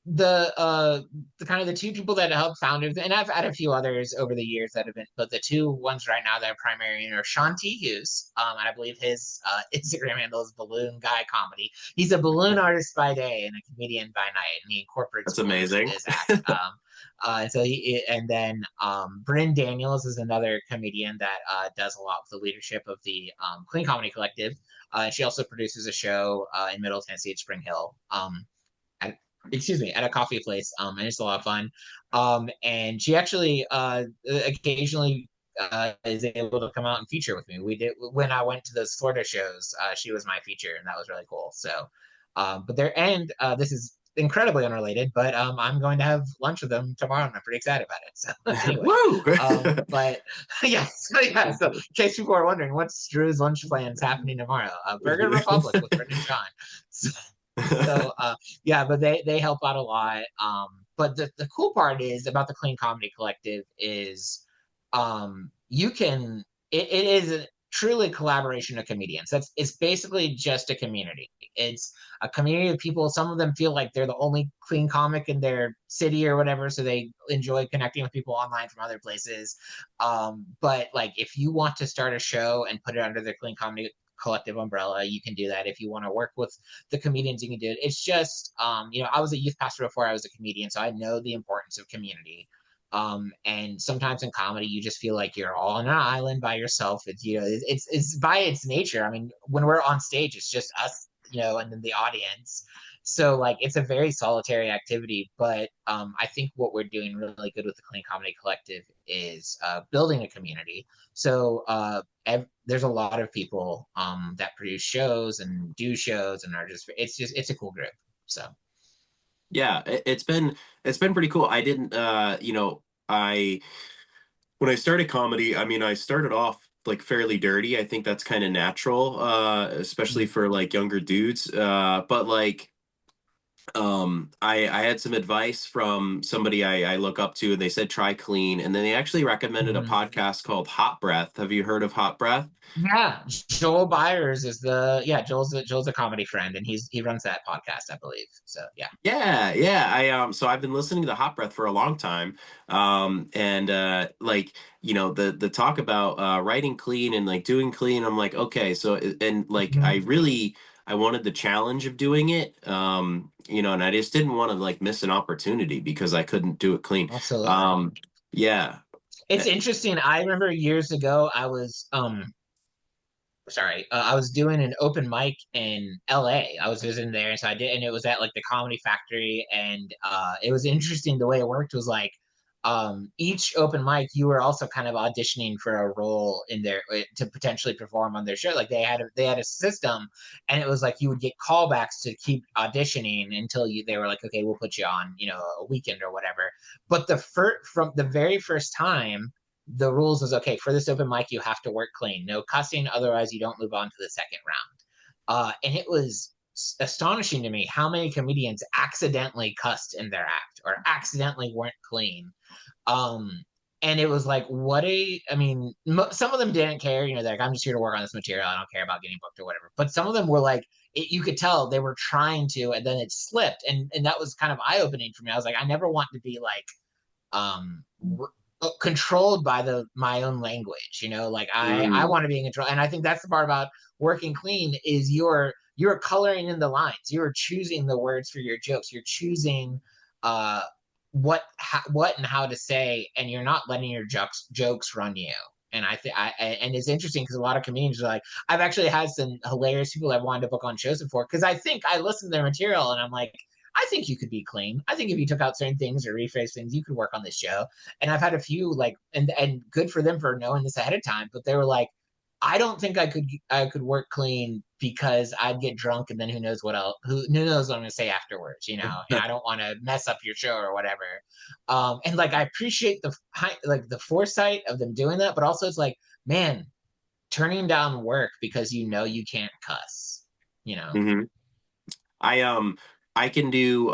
the kind of the two people that helped found it, and I've had a few others over the years that have been, but the two ones right now that are primary are Sean T. Hughes, and I believe his Instagram handle is Balloon Guy Comedy. He's a balloon artist by day and a comedian by night, and he incorporates That's amazing. his act. And then Bryn Daniels is another comedian that does a lot with the leadership of the Clean Comedy Collective. She also produces a show in Middle Tennessee at Spring Hill. At a coffee place, and it's a lot of fun. And she actually occasionally is able to come out and feature with me. We did when I went to those Florida shows. She was my feature, and that was really cool. So, this is incredibly unrelated, but I'm going to have lunch with them tomorrow, and I'm pretty excited about it. So anyway, but so in case people are wondering, what's Drew's lunch plans happening tomorrow? Burger Republic with Brendan John. But they help out a lot. But the cool part is about the Clean Comedy Collective is it is truly a collaboration of comedians. It's basically just a community. It's a community of people. Some of them feel like they're the only clean comic in their city or whatever, so they enjoy connecting with people online from other places. But like if you want to start a show and put it under the Clean Comedy Collective umbrella, you can do that. If you want to work with the comedians, you can do it. It's just I was a youth pastor before I was a comedian, so I know the importance of community. And sometimes in comedy you just feel like you're all on an island by yourself. It's by its nature. I mean, when we're on stage, it's just us, and then the audience. So like it's a very solitary activity, but I think what we're doing really good with the Clean Comedy Collective is building a community. So there's a lot of people that produce shows and do shows and it's a cool group. So yeah, it's been pretty cool. I didn't when I started comedy, I mean, I started off like fairly dirty. I think that's kind of natural, especially for like younger dudes. But like I had some advice from somebody I look up to, and they said try clean, and then they actually recommended a Mhm. podcast called Hot Breath. Have you heard of Hot Breath? Yeah, Joel Byers is Joel's a comedy friend, and he runs that podcast, I believe. So yeah. Yeah, yeah. So I've been listening to Hot Breath for a long time. And like, the talk about writing clean and like doing clean, I'm like, okay, so and like Mhm. I wanted the challenge of doing it. And I just didn't want to like miss an opportunity because I couldn't do it clean. Absolutely. Um, yeah. It's interesting. I remember years ago, I was doing an open mic in LA. I was visiting there, and so I did, and it was at like the Comedy Factory, and it was interesting. The way it worked was like, each open mic, you were also kind of auditioning for a role in there to potentially perform on their show. Like they had a system, and it was like you would get callbacks to keep auditioning until they were like, okay, we'll put you on, a weekend or whatever. But from the very first time, the rules was okay for this open mic, you have to work clean, no cussing, otherwise you don't move on to the second round. And it was astonishing to me how many comedians accidentally cussed in their act or accidentally weren't clean. um and it was like, I mean, some of them didn't care, they're like, I'm just here to work on this material, I don't care about getting booked or whatever. But some of them were like, you could tell they were trying to, and then it slipped, and that was kind of eye-opening for me. I was like, I never want to be like, um controlled by my own language, like I Mm, want to be in control. And I think that's the part about working clean is you're coloring in the lines, you're choosing the words for your jokes, you're choosing uh what and how to say, and you're not letting your jokes run you. And and it's interesting because a lot of comedians are like, I've actually had some hilarious people I've wanted to book on shows before because I think I listen to their material and I'm like, I think you could be clean. I think if you took out certain things or rephrase things, you could work on this show. And I've had a few like, and good for them for knowing this ahead of time. But they were like, I don't think I could work clean because I'd get drunk and then who knows what else, who knows what I'm gonna say afterwards, and I don't want to mess up your show or whatever. And like I appreciate the foresight of them doing that, but also it's like, man, turning down work because you can't cuss, you know. hmm I I can do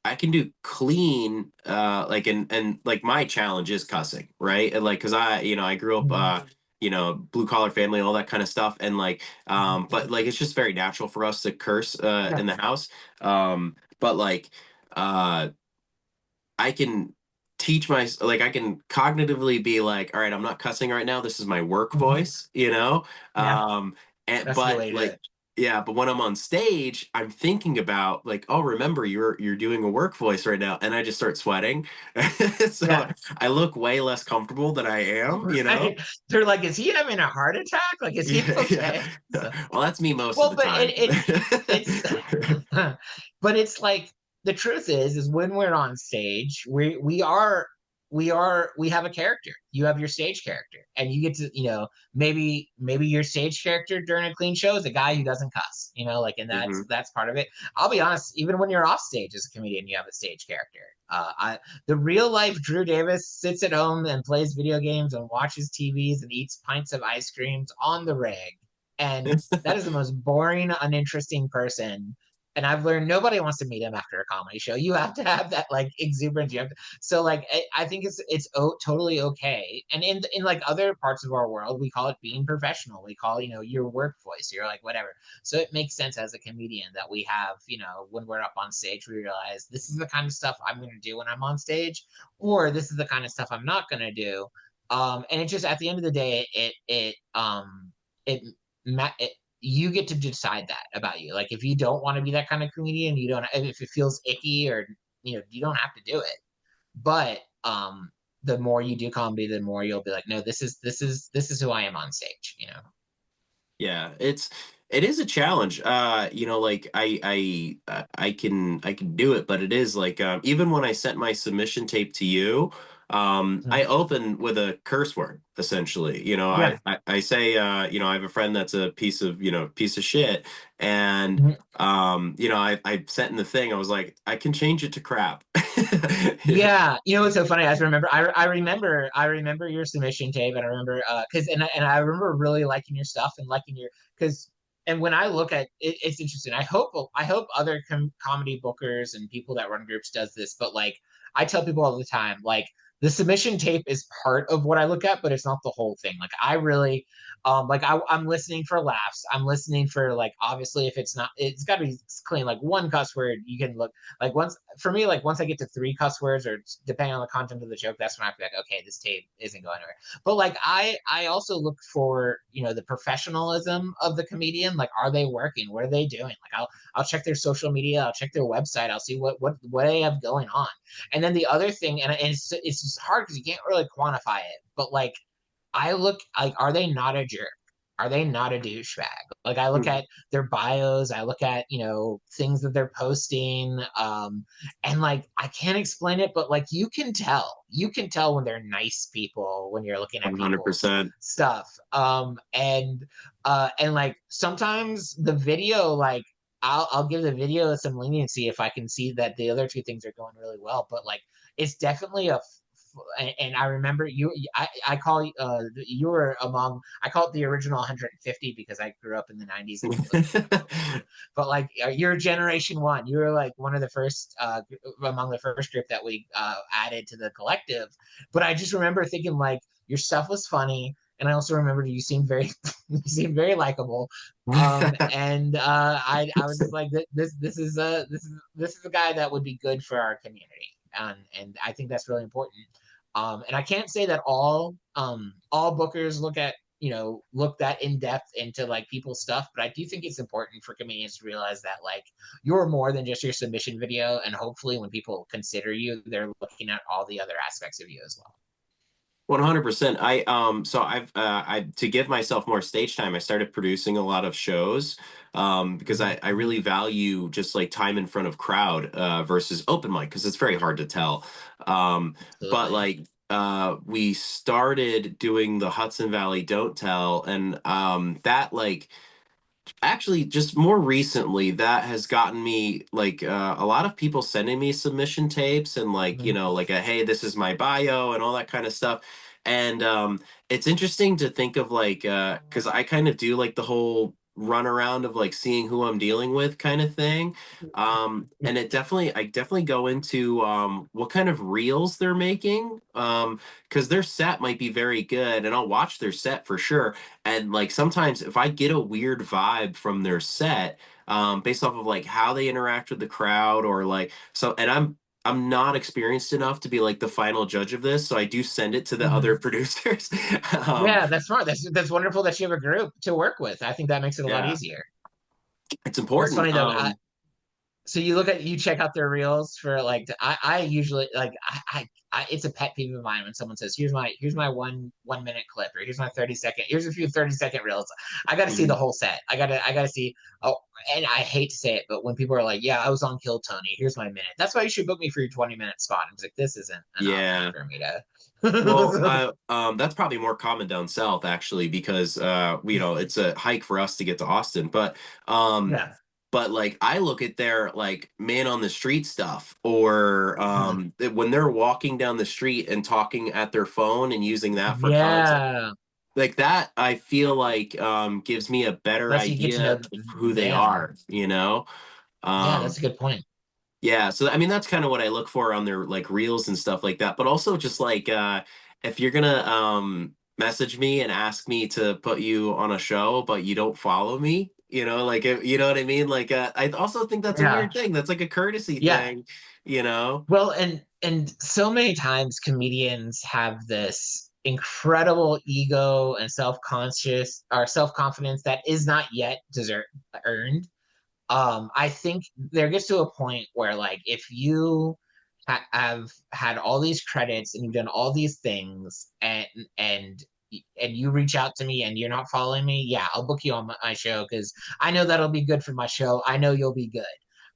I can do clean, like, and like my challenge is cussing, right? And like, cause I grew up, Mhm. blue collar family, all that kind of stuff. And like, but like, it's just very natural for us to curse, Yeah. in the house. But like, uh, I can like, I can cognitively be like, all right, I'm not cussing right now. This is my work Mhm. voice, you know? Yeah, Um, that's a good but way to do like, it. yeah, but when I'm on stage, I'm thinking about like, oh, remember you're doing a work voice right now, and I just start sweating. So Yeah. I look way less comfortable than I am, you know? Right. They're like, is he having a heart attack? Like, is he Yeah, yeah. okay? So, Well, that's me most of well, the but time. it's but it's like the truth is when we're on stage, we have a character. You have your stage character, and you get to, maybe your stage character during a clean show is a guy who doesn't cuss, like, and hmm that's part of it. I'll be honest, even when you're off stage as a comedian, you have a stage character. The real life Drew Davis sits at home and plays video games and watches TVs and eats pints of ice creams on the reg, and that is the most boring, uninteresting person. And I've learned nobody wants to meet him after a comedy show. You have to have that like exuberance. So like I think totally okay. And in like other parts of our world, we call it being professional. We call, your work voice. You're like whatever. So it makes sense as a comedian that we have, when we're up on stage, we realize this is the kind of stuff I'm going to do when I'm on stage, or this is the kind of stuff I'm not going to do. And it just, at the end of the day, it it you get to decide that about you. Like if you don't want to be that kind of comedian, you don't. If it feels icky, or you don't have to do it. But the more you do comedy, the more you'll be like, no, this is who I am on stage. Yeah, it is a challenge. Like I can do it, but it is like, even when I sent my submission tape to you, I Mhm. open with a curse word essentially. Yeah. I say, I have a friend that's a piece of shit, and Mhm. I sent in the thing. I was like, I can change it to crap. Yeah, what's so funny? I remember your submission tape, and I remember because and I remember really liking your stuff and liking your because and when I look at it, it's interesting. I hope other comedy bookers and people that run groups does this, but like I tell people all the time, like the submission tape is part of what I look at, but it's not the whole thing. Like I really, I'm listening for laughs. I'm listening for like, obviously if it's not, it's got to be clean. Like one cuss word, you can look like once for me, like once I get to 3 cuss words or depending on the content of the joke, that's when I feel like, okay, this tape isn't going anywhere. But like I also look for, the professionalism of the comedian. Like, are they working? What are they doing? Like I'll check their social media, I'll check their website, I'll see what they have going on. And then the other thing, and it's just hard because you can't really quantify it, but like I look like, are they not a jerk? Are they not a douchebag? Like I look at their bios, I look at, things that they're posting. And like I can't explain it, but like you can tell. You can tell when they're nice people when you're looking at people's 100%. stuff. And like sometimes the video, like I'll give the video some leniency if I can see that the other 2 things are going really well. But like it's definitely and I remember I call you were among, I call it the original 150 because I grew up in the 90s. But like you're generation 1. You were like one of the first among the first group that we added to the collective. But I just remember thinking like your stuff was funny, and I also remember you seemed very likable. And I was just like, this is a guy that would be good for our community. And I think that's really important. And I can't say that all bookers look that in depth into like people's stuff, but I do think it's important for comedians to realize that like you're more than just your submission video, and hopefully when people consider you, they're looking at all the other aspects of you as well. 100%. So I to give myself more stage time, I started producing a lot of shows because I really value just like time in front of crowd versus open mic, because it's very hard to tell. But like we started doing the Hudson Valley Don't Tell, and that like actually just more recently that has gotten me like a lot of people sending me submission tapes and like like a hey, this is my bio and all that kind of stuff. And it's interesting to think of like because I kind of do like the whole run around of like seeing who I'm dealing with kind of thing. And I definitely go into what kind of reels they're making, because their set might be very good and I'll watch their set for sure. And like sometimes if I get a weird vibe from their set, based off of like how they interact with the crowd or like so, and I'm not experienced enough to be like the final judge of this, so I do send it to the other producers. Yeah, that's smart. That's wonderful that you have a group to work with. I think that makes it a lot Yeah, easier. it's important. It's funny though. So you check out their reels for like I usually like I it's a pet peeve of mine when someone says here's my 1 minute clip, or here's my 30-second, here's a few 30-second reels. I got to see the whole set. I got to see. Oh, and I hate to say it, but when people are like, yeah, I was on Kill Tony, here's my minute. That's why you should book me for your 20-minute spot. I'm like, this isn't an option for me to. Well, that's probably more common down south actually, because it's a hike for us to get to Austin, but Yeah. but like I look at their like man on the street stuff, or when they're walking down the street and talking at their phone and using that for content, Yeah. like that I feel like gives me a better Unless you get to idea know of who they yeah. are, Yeah, um that's a good point. yeah, so I mean that's kind of what I look for on their like reels and stuff like that. But also just like if you're gonna message me and ask me to put you on a show, but you don't follow me, like you know what I mean? Like I also think that's a Yeah. weird thing. That's like a courtesy Yeah. thing. Well, and so many times comedians have this incredible ego and self-conscious or self-confidence that is not yet earned. I think there gets to a point where like if you have had all these credits and you've done all these things and you reach out to me and you're not following me, yeah, I'll book you on my show because I know that'll be good for my show. I know you'll be good.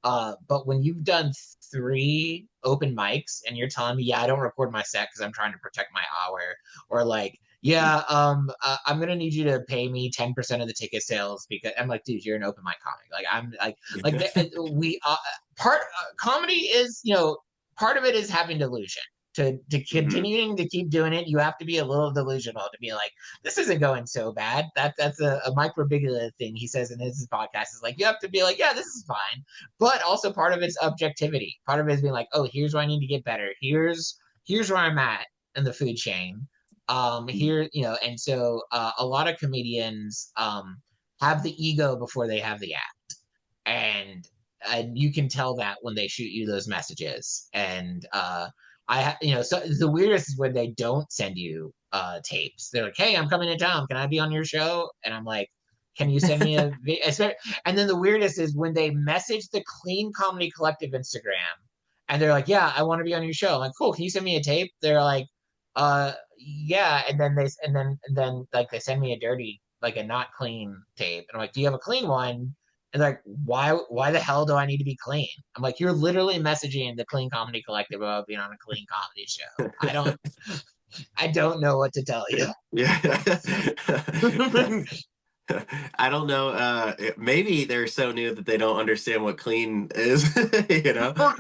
But when you've done 3 open mics and you're telling me, yeah, I don't record my set because I'm trying to protect my hour, or like, yeah, I'm gonna need you to pay me 10% of the ticket sales, because I'm like, dude, you're an open mic comic. Like I'm like we comedy is part of it is having delusion to continuing to keep doing it, you have to be a little delusional to be like, this isn't going so bad. That's a Mike Birbiglia thing he says in his podcast, is like, you have to be like, yeah, this is fine. But also part of it's objectivity. Part of it is being like, oh, here's where I need to get better. Here's where I'm at in the food chain. Here, and so a lot of comedians have the ego before they have the act. And you can tell that when they shoot you those messages. And so the weirdest is when they don't send you tapes. They're like, hey, I'm coming to town, can I be on your show? And I'm like, can you send me a video? And then the weirdest is when they message the Clean Comedy Collective Instagram and they're like, yeah, I want to be on your show. I'm like, cool, can you send me a tape? They're like, yeah. And then they like they send me a dirty, like a not clean tape. And I'm like, do you have a clean one? And like, why the hell do I need to be clean? I'm like, you're literally messaging the Clean Comedy Collective about being on a clean comedy show. I don't know what to tell you. Yeah. I don't know. Maybe they're so new that they don't understand what clean is,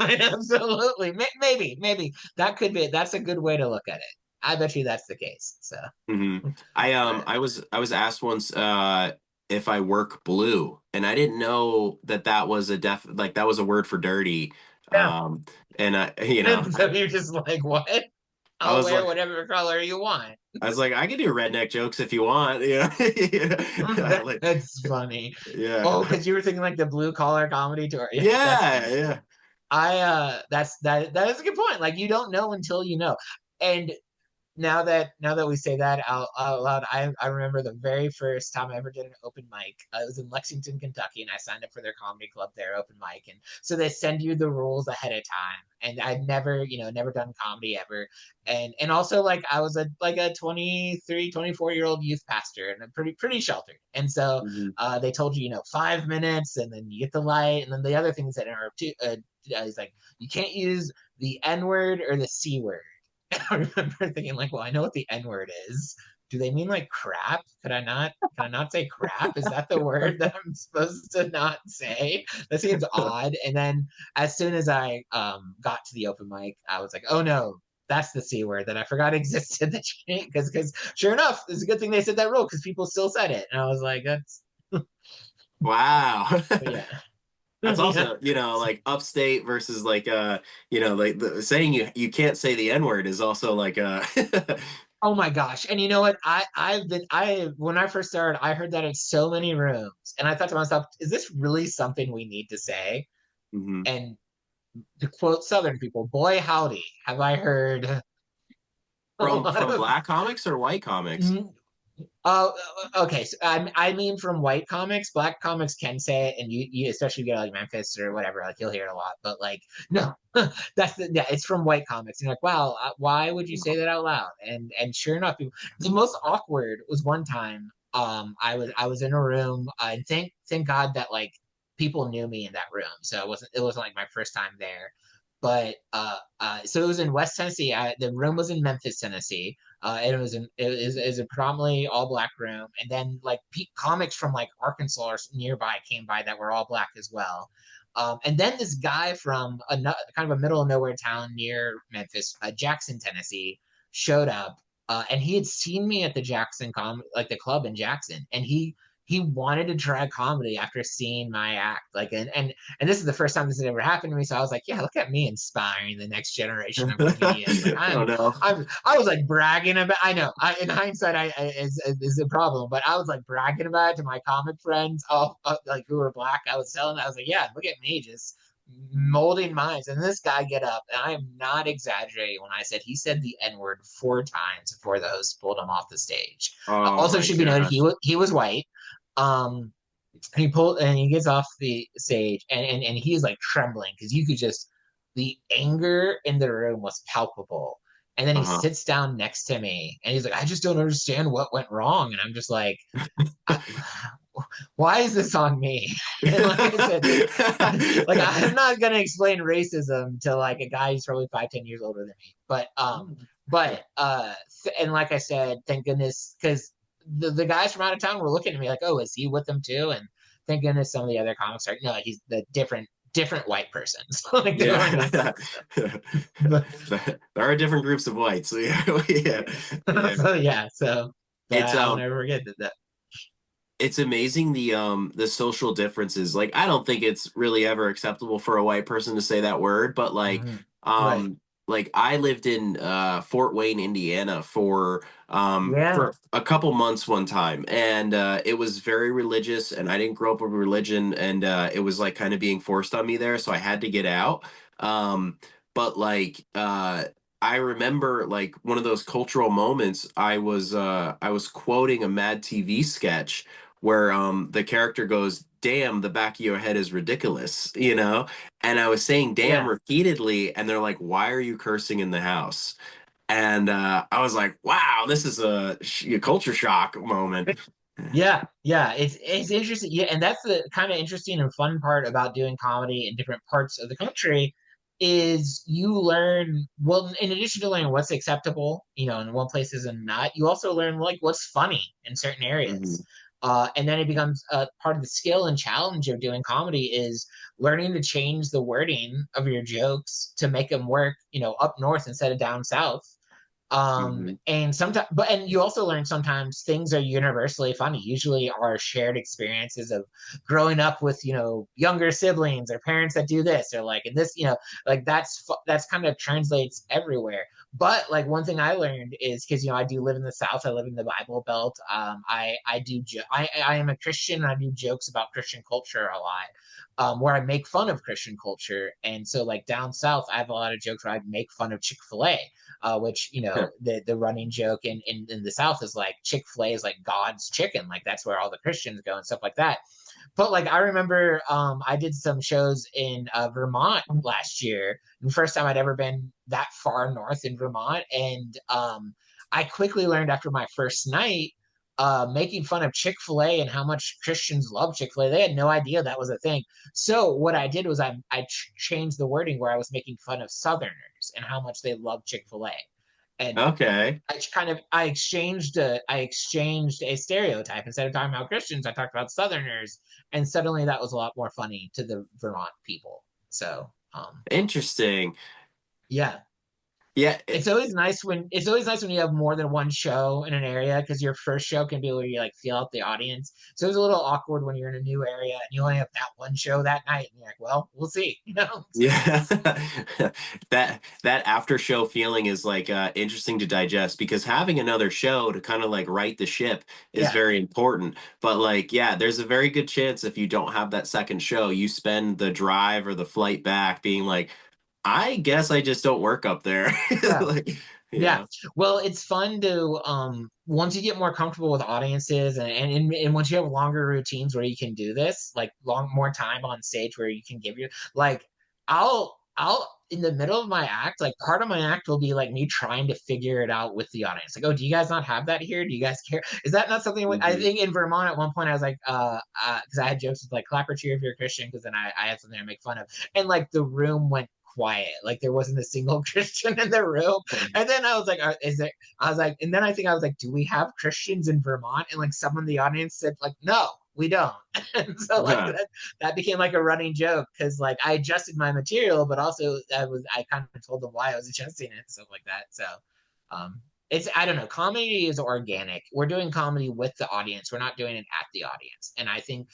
Absolutely. Maybe. That's a good way to look at it. I bet you that's the case. So I was asked once if I work blue, and I didn't know that was that was a word for dirty. Yeah. And so you're just like, what? I'll wear whatever color you want. I was like, I can do redneck jokes if you want. Like, that's funny. Yeah. Oh, because you were thinking like the blue collar comedy tour. Yeah. That is a good point. Like, you don't know until you know. And now that we say that out loud, I remember the very first time I ever did an open mic. I was in Lexington, Kentucky, and I signed up for their comedy club there, open mic. And so they send you the rules ahead of time. And I'd never done comedy ever. And also, like, I was a 23, 24-year-old youth pastor, and I'm pretty sheltered. And so they told you, 5 minutes, and then you get the light. And then the other things that interrupt too, is like, you can't use the N-word or the C-word. I remember thinking, like, well, I know what the N-word is. Do they mean like crap? Can I not say crap? Is that the word that I'm supposed to not say? That seems odd. And then as soon as I got to the open mic, I was like, oh no, that's the C word that I forgot existed. Because sure enough, it's a good thing they said that rule, because people still said it. And I was like, that's wow. Yeah. That's also, like upstate versus like like saying you can't say the N-word is also like Oh my gosh. And you know what? When I first started, I heard that in so many rooms. And I thought to myself, is this really something we need to say? And to quote Southern people, boy howdy, have I heard from black comics or white comics? Okay. So I mean, from white comics. Black comics can say it, and you especially get like Memphis or whatever, like you'll hear it a lot. But like, no, it's from white comics. And you're like, wow, why would you say that out loud? And sure enough, the most awkward was one time. I was in a room, and thank God that like people knew me in that room, so it wasn't like my first time there. But so it was in West Tennessee. The room was in Memphis, Tennessee. And it was a predominantly all black room. And then like comics from like Arkansas or nearby came by that were all black as well. And then this guy from kind of a middle of nowhere town near Memphis, Jackson, Tennessee, showed up. And he had seen me at the Jackson the club in Jackson, and he wanted to try comedy after seeing my act. Like, and this is the first time this had ever happened to me. So I was like, yeah, look at me inspiring the next generation of comedians. Like, I was like bragging about, I know, in hindsight, is a problem, but I was like bragging about it to my comic friends, like who were black. I was like, yeah, look at me, just molding minds. And this guy get up, and I am not exaggerating when I said he said the N-word 4 times before the host pulled him off the stage. Also should be noted, he was white. And he gets off the stage, and he's like trembling, because you could just, the anger in the room was palpable. And then he sits down next to me, and he's like, I just don't understand what went wrong. And I'm just like, why is this on me? And like I said, like, I'm not gonna explain racism to like a guy who's probably 5-10 years older than me. But and like I said, thank goodness, because the guys from out of town were looking at me like, oh, is he with them too? And thank goodness some of the other comics are, no, he's the different different white persons. Like there are not, Yeah. but, There are different groups of whites. So yeah, yeah, yeah. so yeah, so but It's I will never forget that. it's amazing the social differences. Like I don't think it's really ever acceptable for a white person to say that word, but Mhm. Right. like I lived in Fort Wayne, Indiana Yeah. for a couple months one time, and it was very religious, and I didn't grow up with religion, and it was like kind of being forced on me there, so I had to get out. Um but like I remember like one of those cultural moments. I was quoting a Mad TV sketch where the character goes, "Damn, the back of your head is ridiculous," you know? And I was saying damn Yeah. repeatedly, and they're like, "Why are you cursing in the house?" And I was like, "Wow, this is a culture shock moment." Yeah, yeah, it's interesting. Yeah, and that's the kind of interesting and fun part about doing comedy in different parts of the country is you learn, well, in addition to learning what's acceptable, in one places and not, you also learn like what's funny in certain areas. Mhm. And then it becomes part of the skill and challenge of doing comedy is learning to change the wording of your jokes to make them work, up north instead of down south. Mhm. And sometimes, and you also learn sometimes things are universally funny, usually our shared experiences of growing up with younger siblings or parents that do this or like, and this, like that's kind of translates everywhere. But like one thing I learned is because I do live in the South, I live in the Bible Belt. I am a Christian and I do jokes about Christian culture a lot. Where I make fun of Christian culture. And so like down south, I have a lot of jokes where I make fun of Chick-fil-A, which the running joke in the South is like Chick-fil-A is like God's chicken, like that's where all the Christians go and stuff like that. But like I remember, I did some shows in Vermont last year, the first time I'd ever been that far north in Vermont, and I quickly learned after my first night. Making fun of Chick-fil-A and how much Christians love Chick-fil-A. They had no idea that was a thing. So what I did was I changed the wording where I was making fun of Southerners and how much they love Chick-fil-A. And Okay. I exchanged a stereotype. Instead of talking about Christians, I talked about Southerners, and suddenly that was a lot more funny to the Vermont people. So Interesting. yeah, Yeah. it's always nice when you have more than one show in an area because your first show can be where you like feel out the audience. So it's a little awkward when you're in a new area and you only have that one show that night, and you're like, well, we'll see, So Yeah. That after show feeling is like interesting to digest because having another show to kind of like right the ship is yeah, very important. But like, yeah, there's a very good chance if you don't have that second show, you spend the drive or the flight back being like, I guess I just don't work up there. yeah. Like, Yeah. yeah. Well, it's fun to once you get more comfortable with audiences and once you have longer routines where you can do this, like more time on stage where you can give your like I'll in the middle of my act, like part of my act will be like me trying to figure it out with the audience. Like, oh, do you guys not have that here? Do you guys care? Is that not something I Mhm. think in Vermont at one point I was like because I had jokes with like clap or cheer if you're a Christian because then I had something to make fun of. And like the room went quiet. Like there wasn't a single Christian in the room. And then I was like, is there? I was like, and then I think I was like, do we have Christians in Vermont? And like someone in the audience said, like, no, we don't. And so like Yeah. that became like a running joke because like I adjusted my material, but also I kind of told them why I was adjusting it and stuff like that. So um it's I don't know, comedy is organic. We're doing comedy with the audience. We're not doing it at the audience. And I think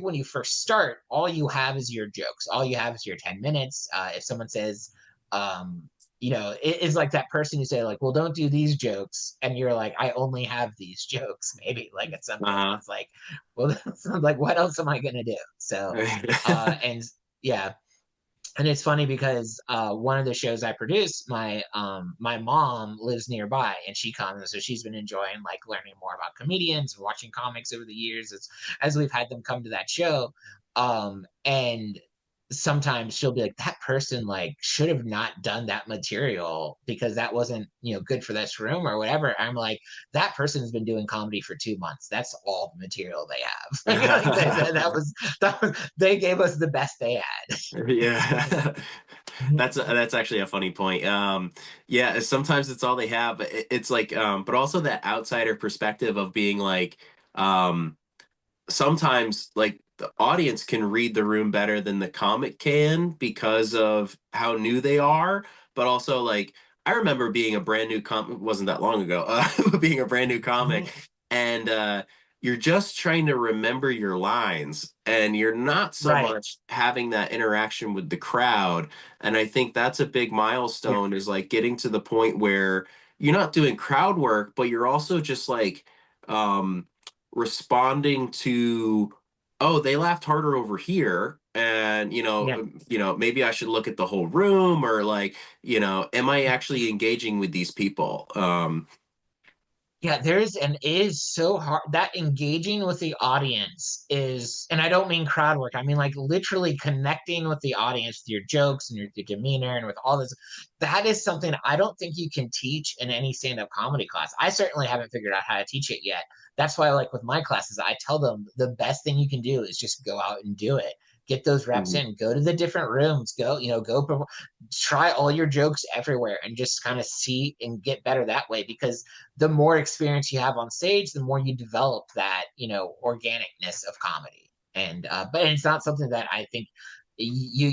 when you first start, all you have is your jokes. All you have is your 10 minutes. If someone says, it is like that person who say like, well, don't do these jokes. And you're like, I only have these jokes, maybe like at some point. Uh-huh. It's like, well, like, what else am I going to do? So, and yeah, and it's funny because one of the shows I produce, my mom lives nearby, and she comes, and so she's been enjoying like learning more about comedians and watching comics over the years as we've had them come to that show. And sometimes she'll be like, that person like should have not done that material because that wasn't good for this room or whatever. I'm like, that person has been doing comedy for 2 months. That's all the material they have. Like that was they gave us the best they had. Yeah. That's actually a funny point. Yeah, sometimes it's all they have, but it's like but also that outsider perspective of being like sometimes like the audience can read the room better than the comic can because of how new they are. But also, like, I remember being a brand new comic, wasn't that long ago, being a brand new comic, and you're just trying to remember your lines, and you're not so Right. much having that interaction with the crowd. And I think that's a big Yeah. milestone, is like getting to the point where you're not doing crowd work, but you're also just like um, responding to, oh, they laughed harder over here, and Yeah. maybe I should look at the whole room, or like, am I actually engaging with these people? Yeah, there's and is so hard that engaging with the audience is, and I don't mean crowd work, I mean like literally connecting with the audience with your jokes and your demeanor and with all this. That is something I don't think you can teach in any stand-up comedy class. I certainly haven't figured out how to teach it yet. That's why, like with my classes, I tell them the best thing you can do is just go out and do it. Get those reps Mhm. in, go to the different rooms, go try all your jokes everywhere and just kind of see and get better that way, because the more experience you have on stage, the more you develop that, organicness of comedy. And but it's not something that I think you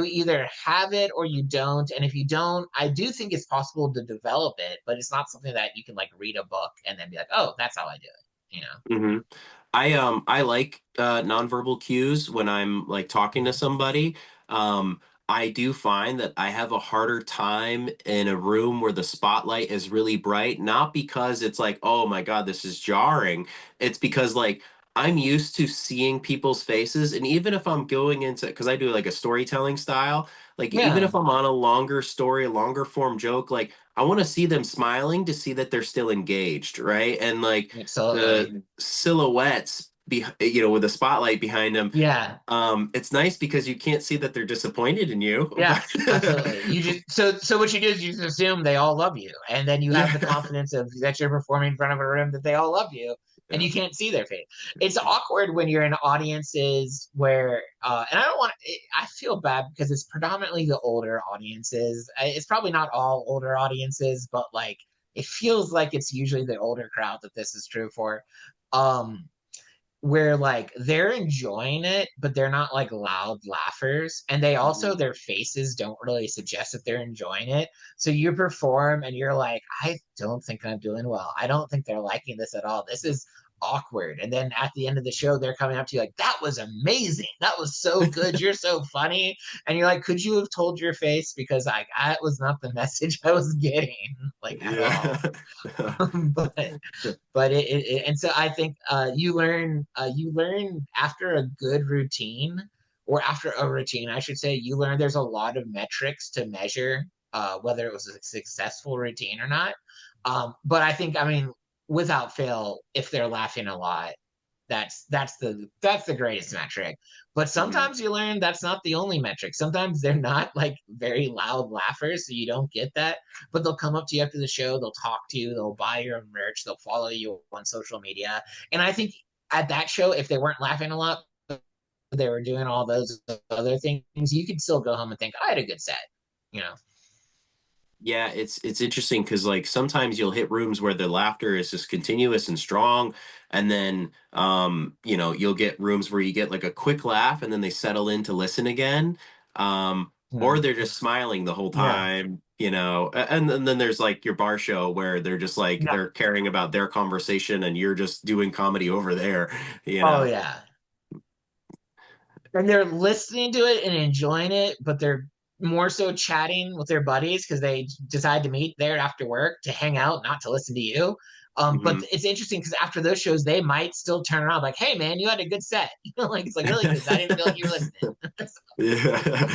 either have it or you don't. And if you don't, I do think it's possible to develop it, but it's not something that you can like read a book and then be like, oh, that's how I do it. hmm I like nonverbal cues when I'm like talking to somebody. I do find that I have a harder time in a room where the spotlight is really bright, not because it's like, oh my God, this is jarring. It's because like I'm used to seeing people's faces, and even if I'm going into, because I do like a storytelling style, like even Yeah. if I'm on a longer story, a longer form joke, like I want to see them smiling to see that they're still engaged, right? And like Absolutely. the silhouettes with a spotlight behind them, Yeah. it's nice because you can't see that they're disappointed in you. Yeah, But absolutely. You just so what you do is you just assume they all love you, and then you have the yeah, confidence of that you're performing in front of a room that they all love you, and yeah. you can't see their face. It's awkward when you're in audiences where, and I don't want. I feel bad because it's predominantly the older audiences. It's probably not all older audiences, but like it feels like it's usually the older crowd that this is true for. Um, where like they're enjoying it, but they're not like loud laughers. And they also, Mhm. their faces don't really suggest that they're enjoying it. So you perform and you're like, I don't think I'm doing well. I don't think they're liking this at all. This is awkward. And then at the end of the show, they're coming up to you like, that was amazing. That was so good. You're so funny. And you're like, could you have told your face? Because like that was not the message I was getting, like at all. Yeah. but and so I think you learn after a good routine, or after a routine I should say, you learn there's a lot of metrics to measure whether it was a successful routine or not. But I think, I mean, without fail, if they're laughing a lot, that's the greatest metric. But Mhm. sometimes you learn that's not the only metric. Sometimes they're not like very loud laughers, so you don't get that. But they'll come up to you after the show, they'll talk to you, they'll buy your merch, they'll follow you on social media. And I think at that show, if they weren't laughing a lot, they were doing all those other things, you could still go home and think, I had a good set, you know. Yeah, it's interesting because like sometimes you'll hit rooms where the laughter is just continuous and strong, and then you'll get rooms where you get like a quick laugh and then they settle in to listen again. Or Hmm. they're just smiling the whole Yeah. time, and then there's like your bar show where they're just like Yeah. they're caring about their conversation and you're just doing comedy over there, you Oh know. yeah. And they're listening to it and enjoying it, but they're more so chatting with their buddies because they decide to meet there after work to hang out, not to listen to you. But Mhm. it's interesting because after those shows, they might still turn around like, "Hey, man, you had a good set." Like it's like really good. I didn't feel like you were listening. Yeah.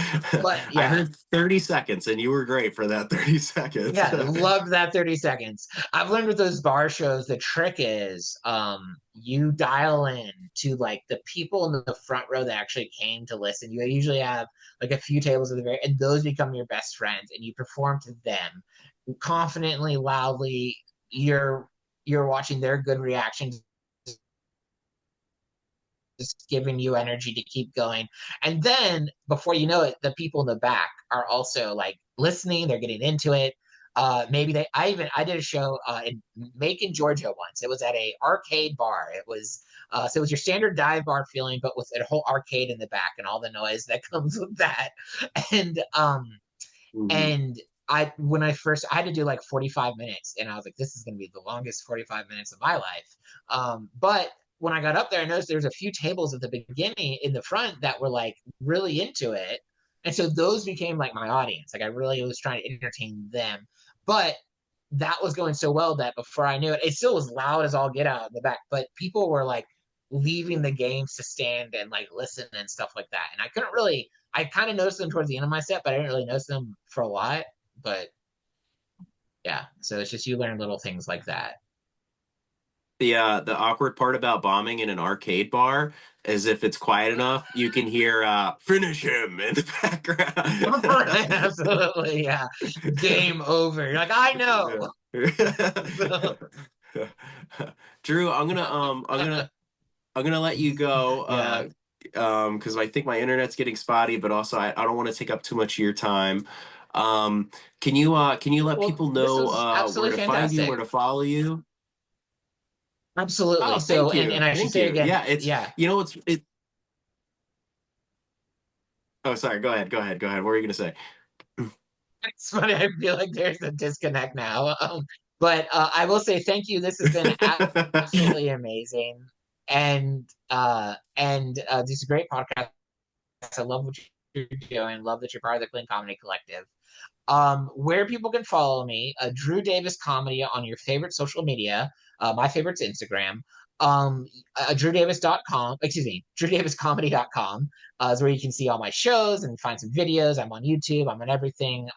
But I yeah, heard 30 seconds and you were great for that 30 seconds. yeah, loved that 30 seconds. I've learned with those bar shows, the trick is you dial in to like the people in the front row that actually came to listen. You usually have like a few tables at the very, and those become your best friends, and you perform to them confidently, loudly. You're watching their good reactions, just giving you energy to keep going. And then before you know it, the people in the back are also like listening, they're getting into it. I did a show in Macon, Georgia once. It was at a arcade bar. It was so it was your standard dive bar feeling, but with a whole arcade in the back and all the noise that comes with that. And Mhm. and when I had to do like 45 minutes, and I was like, this is gonna be the longest 45 minutes of my life. But when I got up there, I noticed there was a few tables at the beginning in the front that were like really into it. And so those became like my audience. Like I really was trying to entertain them. But that was going so well that before I knew it, it still was loud as all get out in the back. But people were like leaving the games to stand and like listen and stuff like that. And I kind of noticed them towards the end of my set, but I didn't really notice them for a lot. But yeah, so it's just you learn little things like that. The awkward part about bombing in an arcade bar is if it's quiet enough, you can hear finish him in the background. Absolutely, yeah. Game over. You're like, I know. Drew, I'm gonna let you go Yeah. because I think my internet's getting spotty, but also I don't want to take up too much of your time. Can you let Well, people this know was where absolutely to find you, where fantastic. to follow you? Absolutely. Oh, So, thank you. and I should Thank say you. again, Yeah, it's yeah, you know it's oh sorry, go ahead. Go ahead. Go ahead. What were you gonna say? it's funny. I feel like there's a disconnect now. But I will say thank you. This has been absolutely amazing, and this is a great podcast. I love what you're doing. Love that you're part of the Clean Comedy Collective. Where people can follow me, Drew Davis Comedy on your favorite social media. My favorite's Instagram. DrewDavis.com, excuse me, DrewDavisComedy.com is where you can see all my shows and find some videos. I'm on YouTube. I'm on everything.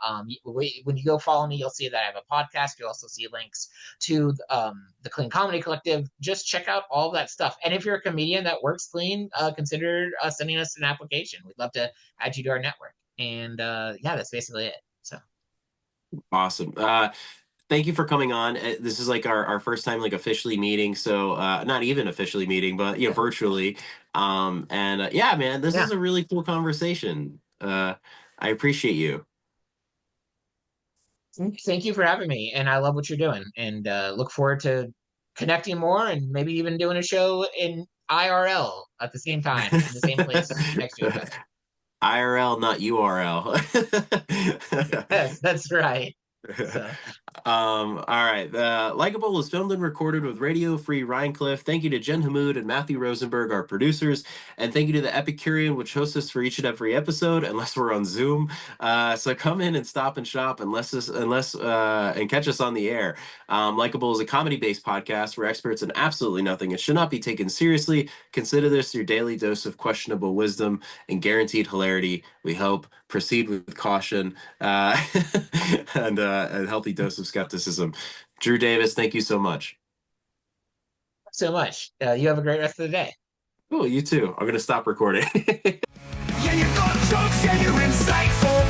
When you go follow me, you'll see that I have a podcast. You'll also see links to the Clean Comedy Collective. Just check out all that stuff. And if you're a comedian that works clean, consider sending us an application. We'd love to add you to our network. And yeah, that's basically it. So Awesome. Thank you for coming on. This is like our first time like officially meeting, so not even officially meeting, but yeah, virtually. And yeah, man, this yeah. is a really cool conversation. I appreciate you. Thank you for having me, and I love what you're doing, and look forward to connecting more, and maybe even doing a show in IRL at the same time in the same place next to each other. IRL, not URL. Yes, that's right. So All right. Likable was filmed and recorded with Radio Free Rhinecliff. Thank you to Jen Hammoud and Matthew Rosenberg, our producers. And thank you to the Epicurean, which hosts us for each and every episode, unless we're on Zoom. So come in and stop and shop and catch us on the air. Likable is a comedy-based podcast where experts in absolutely nothing. It should not be taken seriously. Consider this your daily dose of questionable wisdom and guaranteed hilarity. We hope. Proceed with caution and a healthy dose of skepticism. Drew Davis, thank you so much. so much. You have a great rest of the day. Oh, you too. I'm going to stop recording. Yeah, you got jokes, yeah, you're insightful.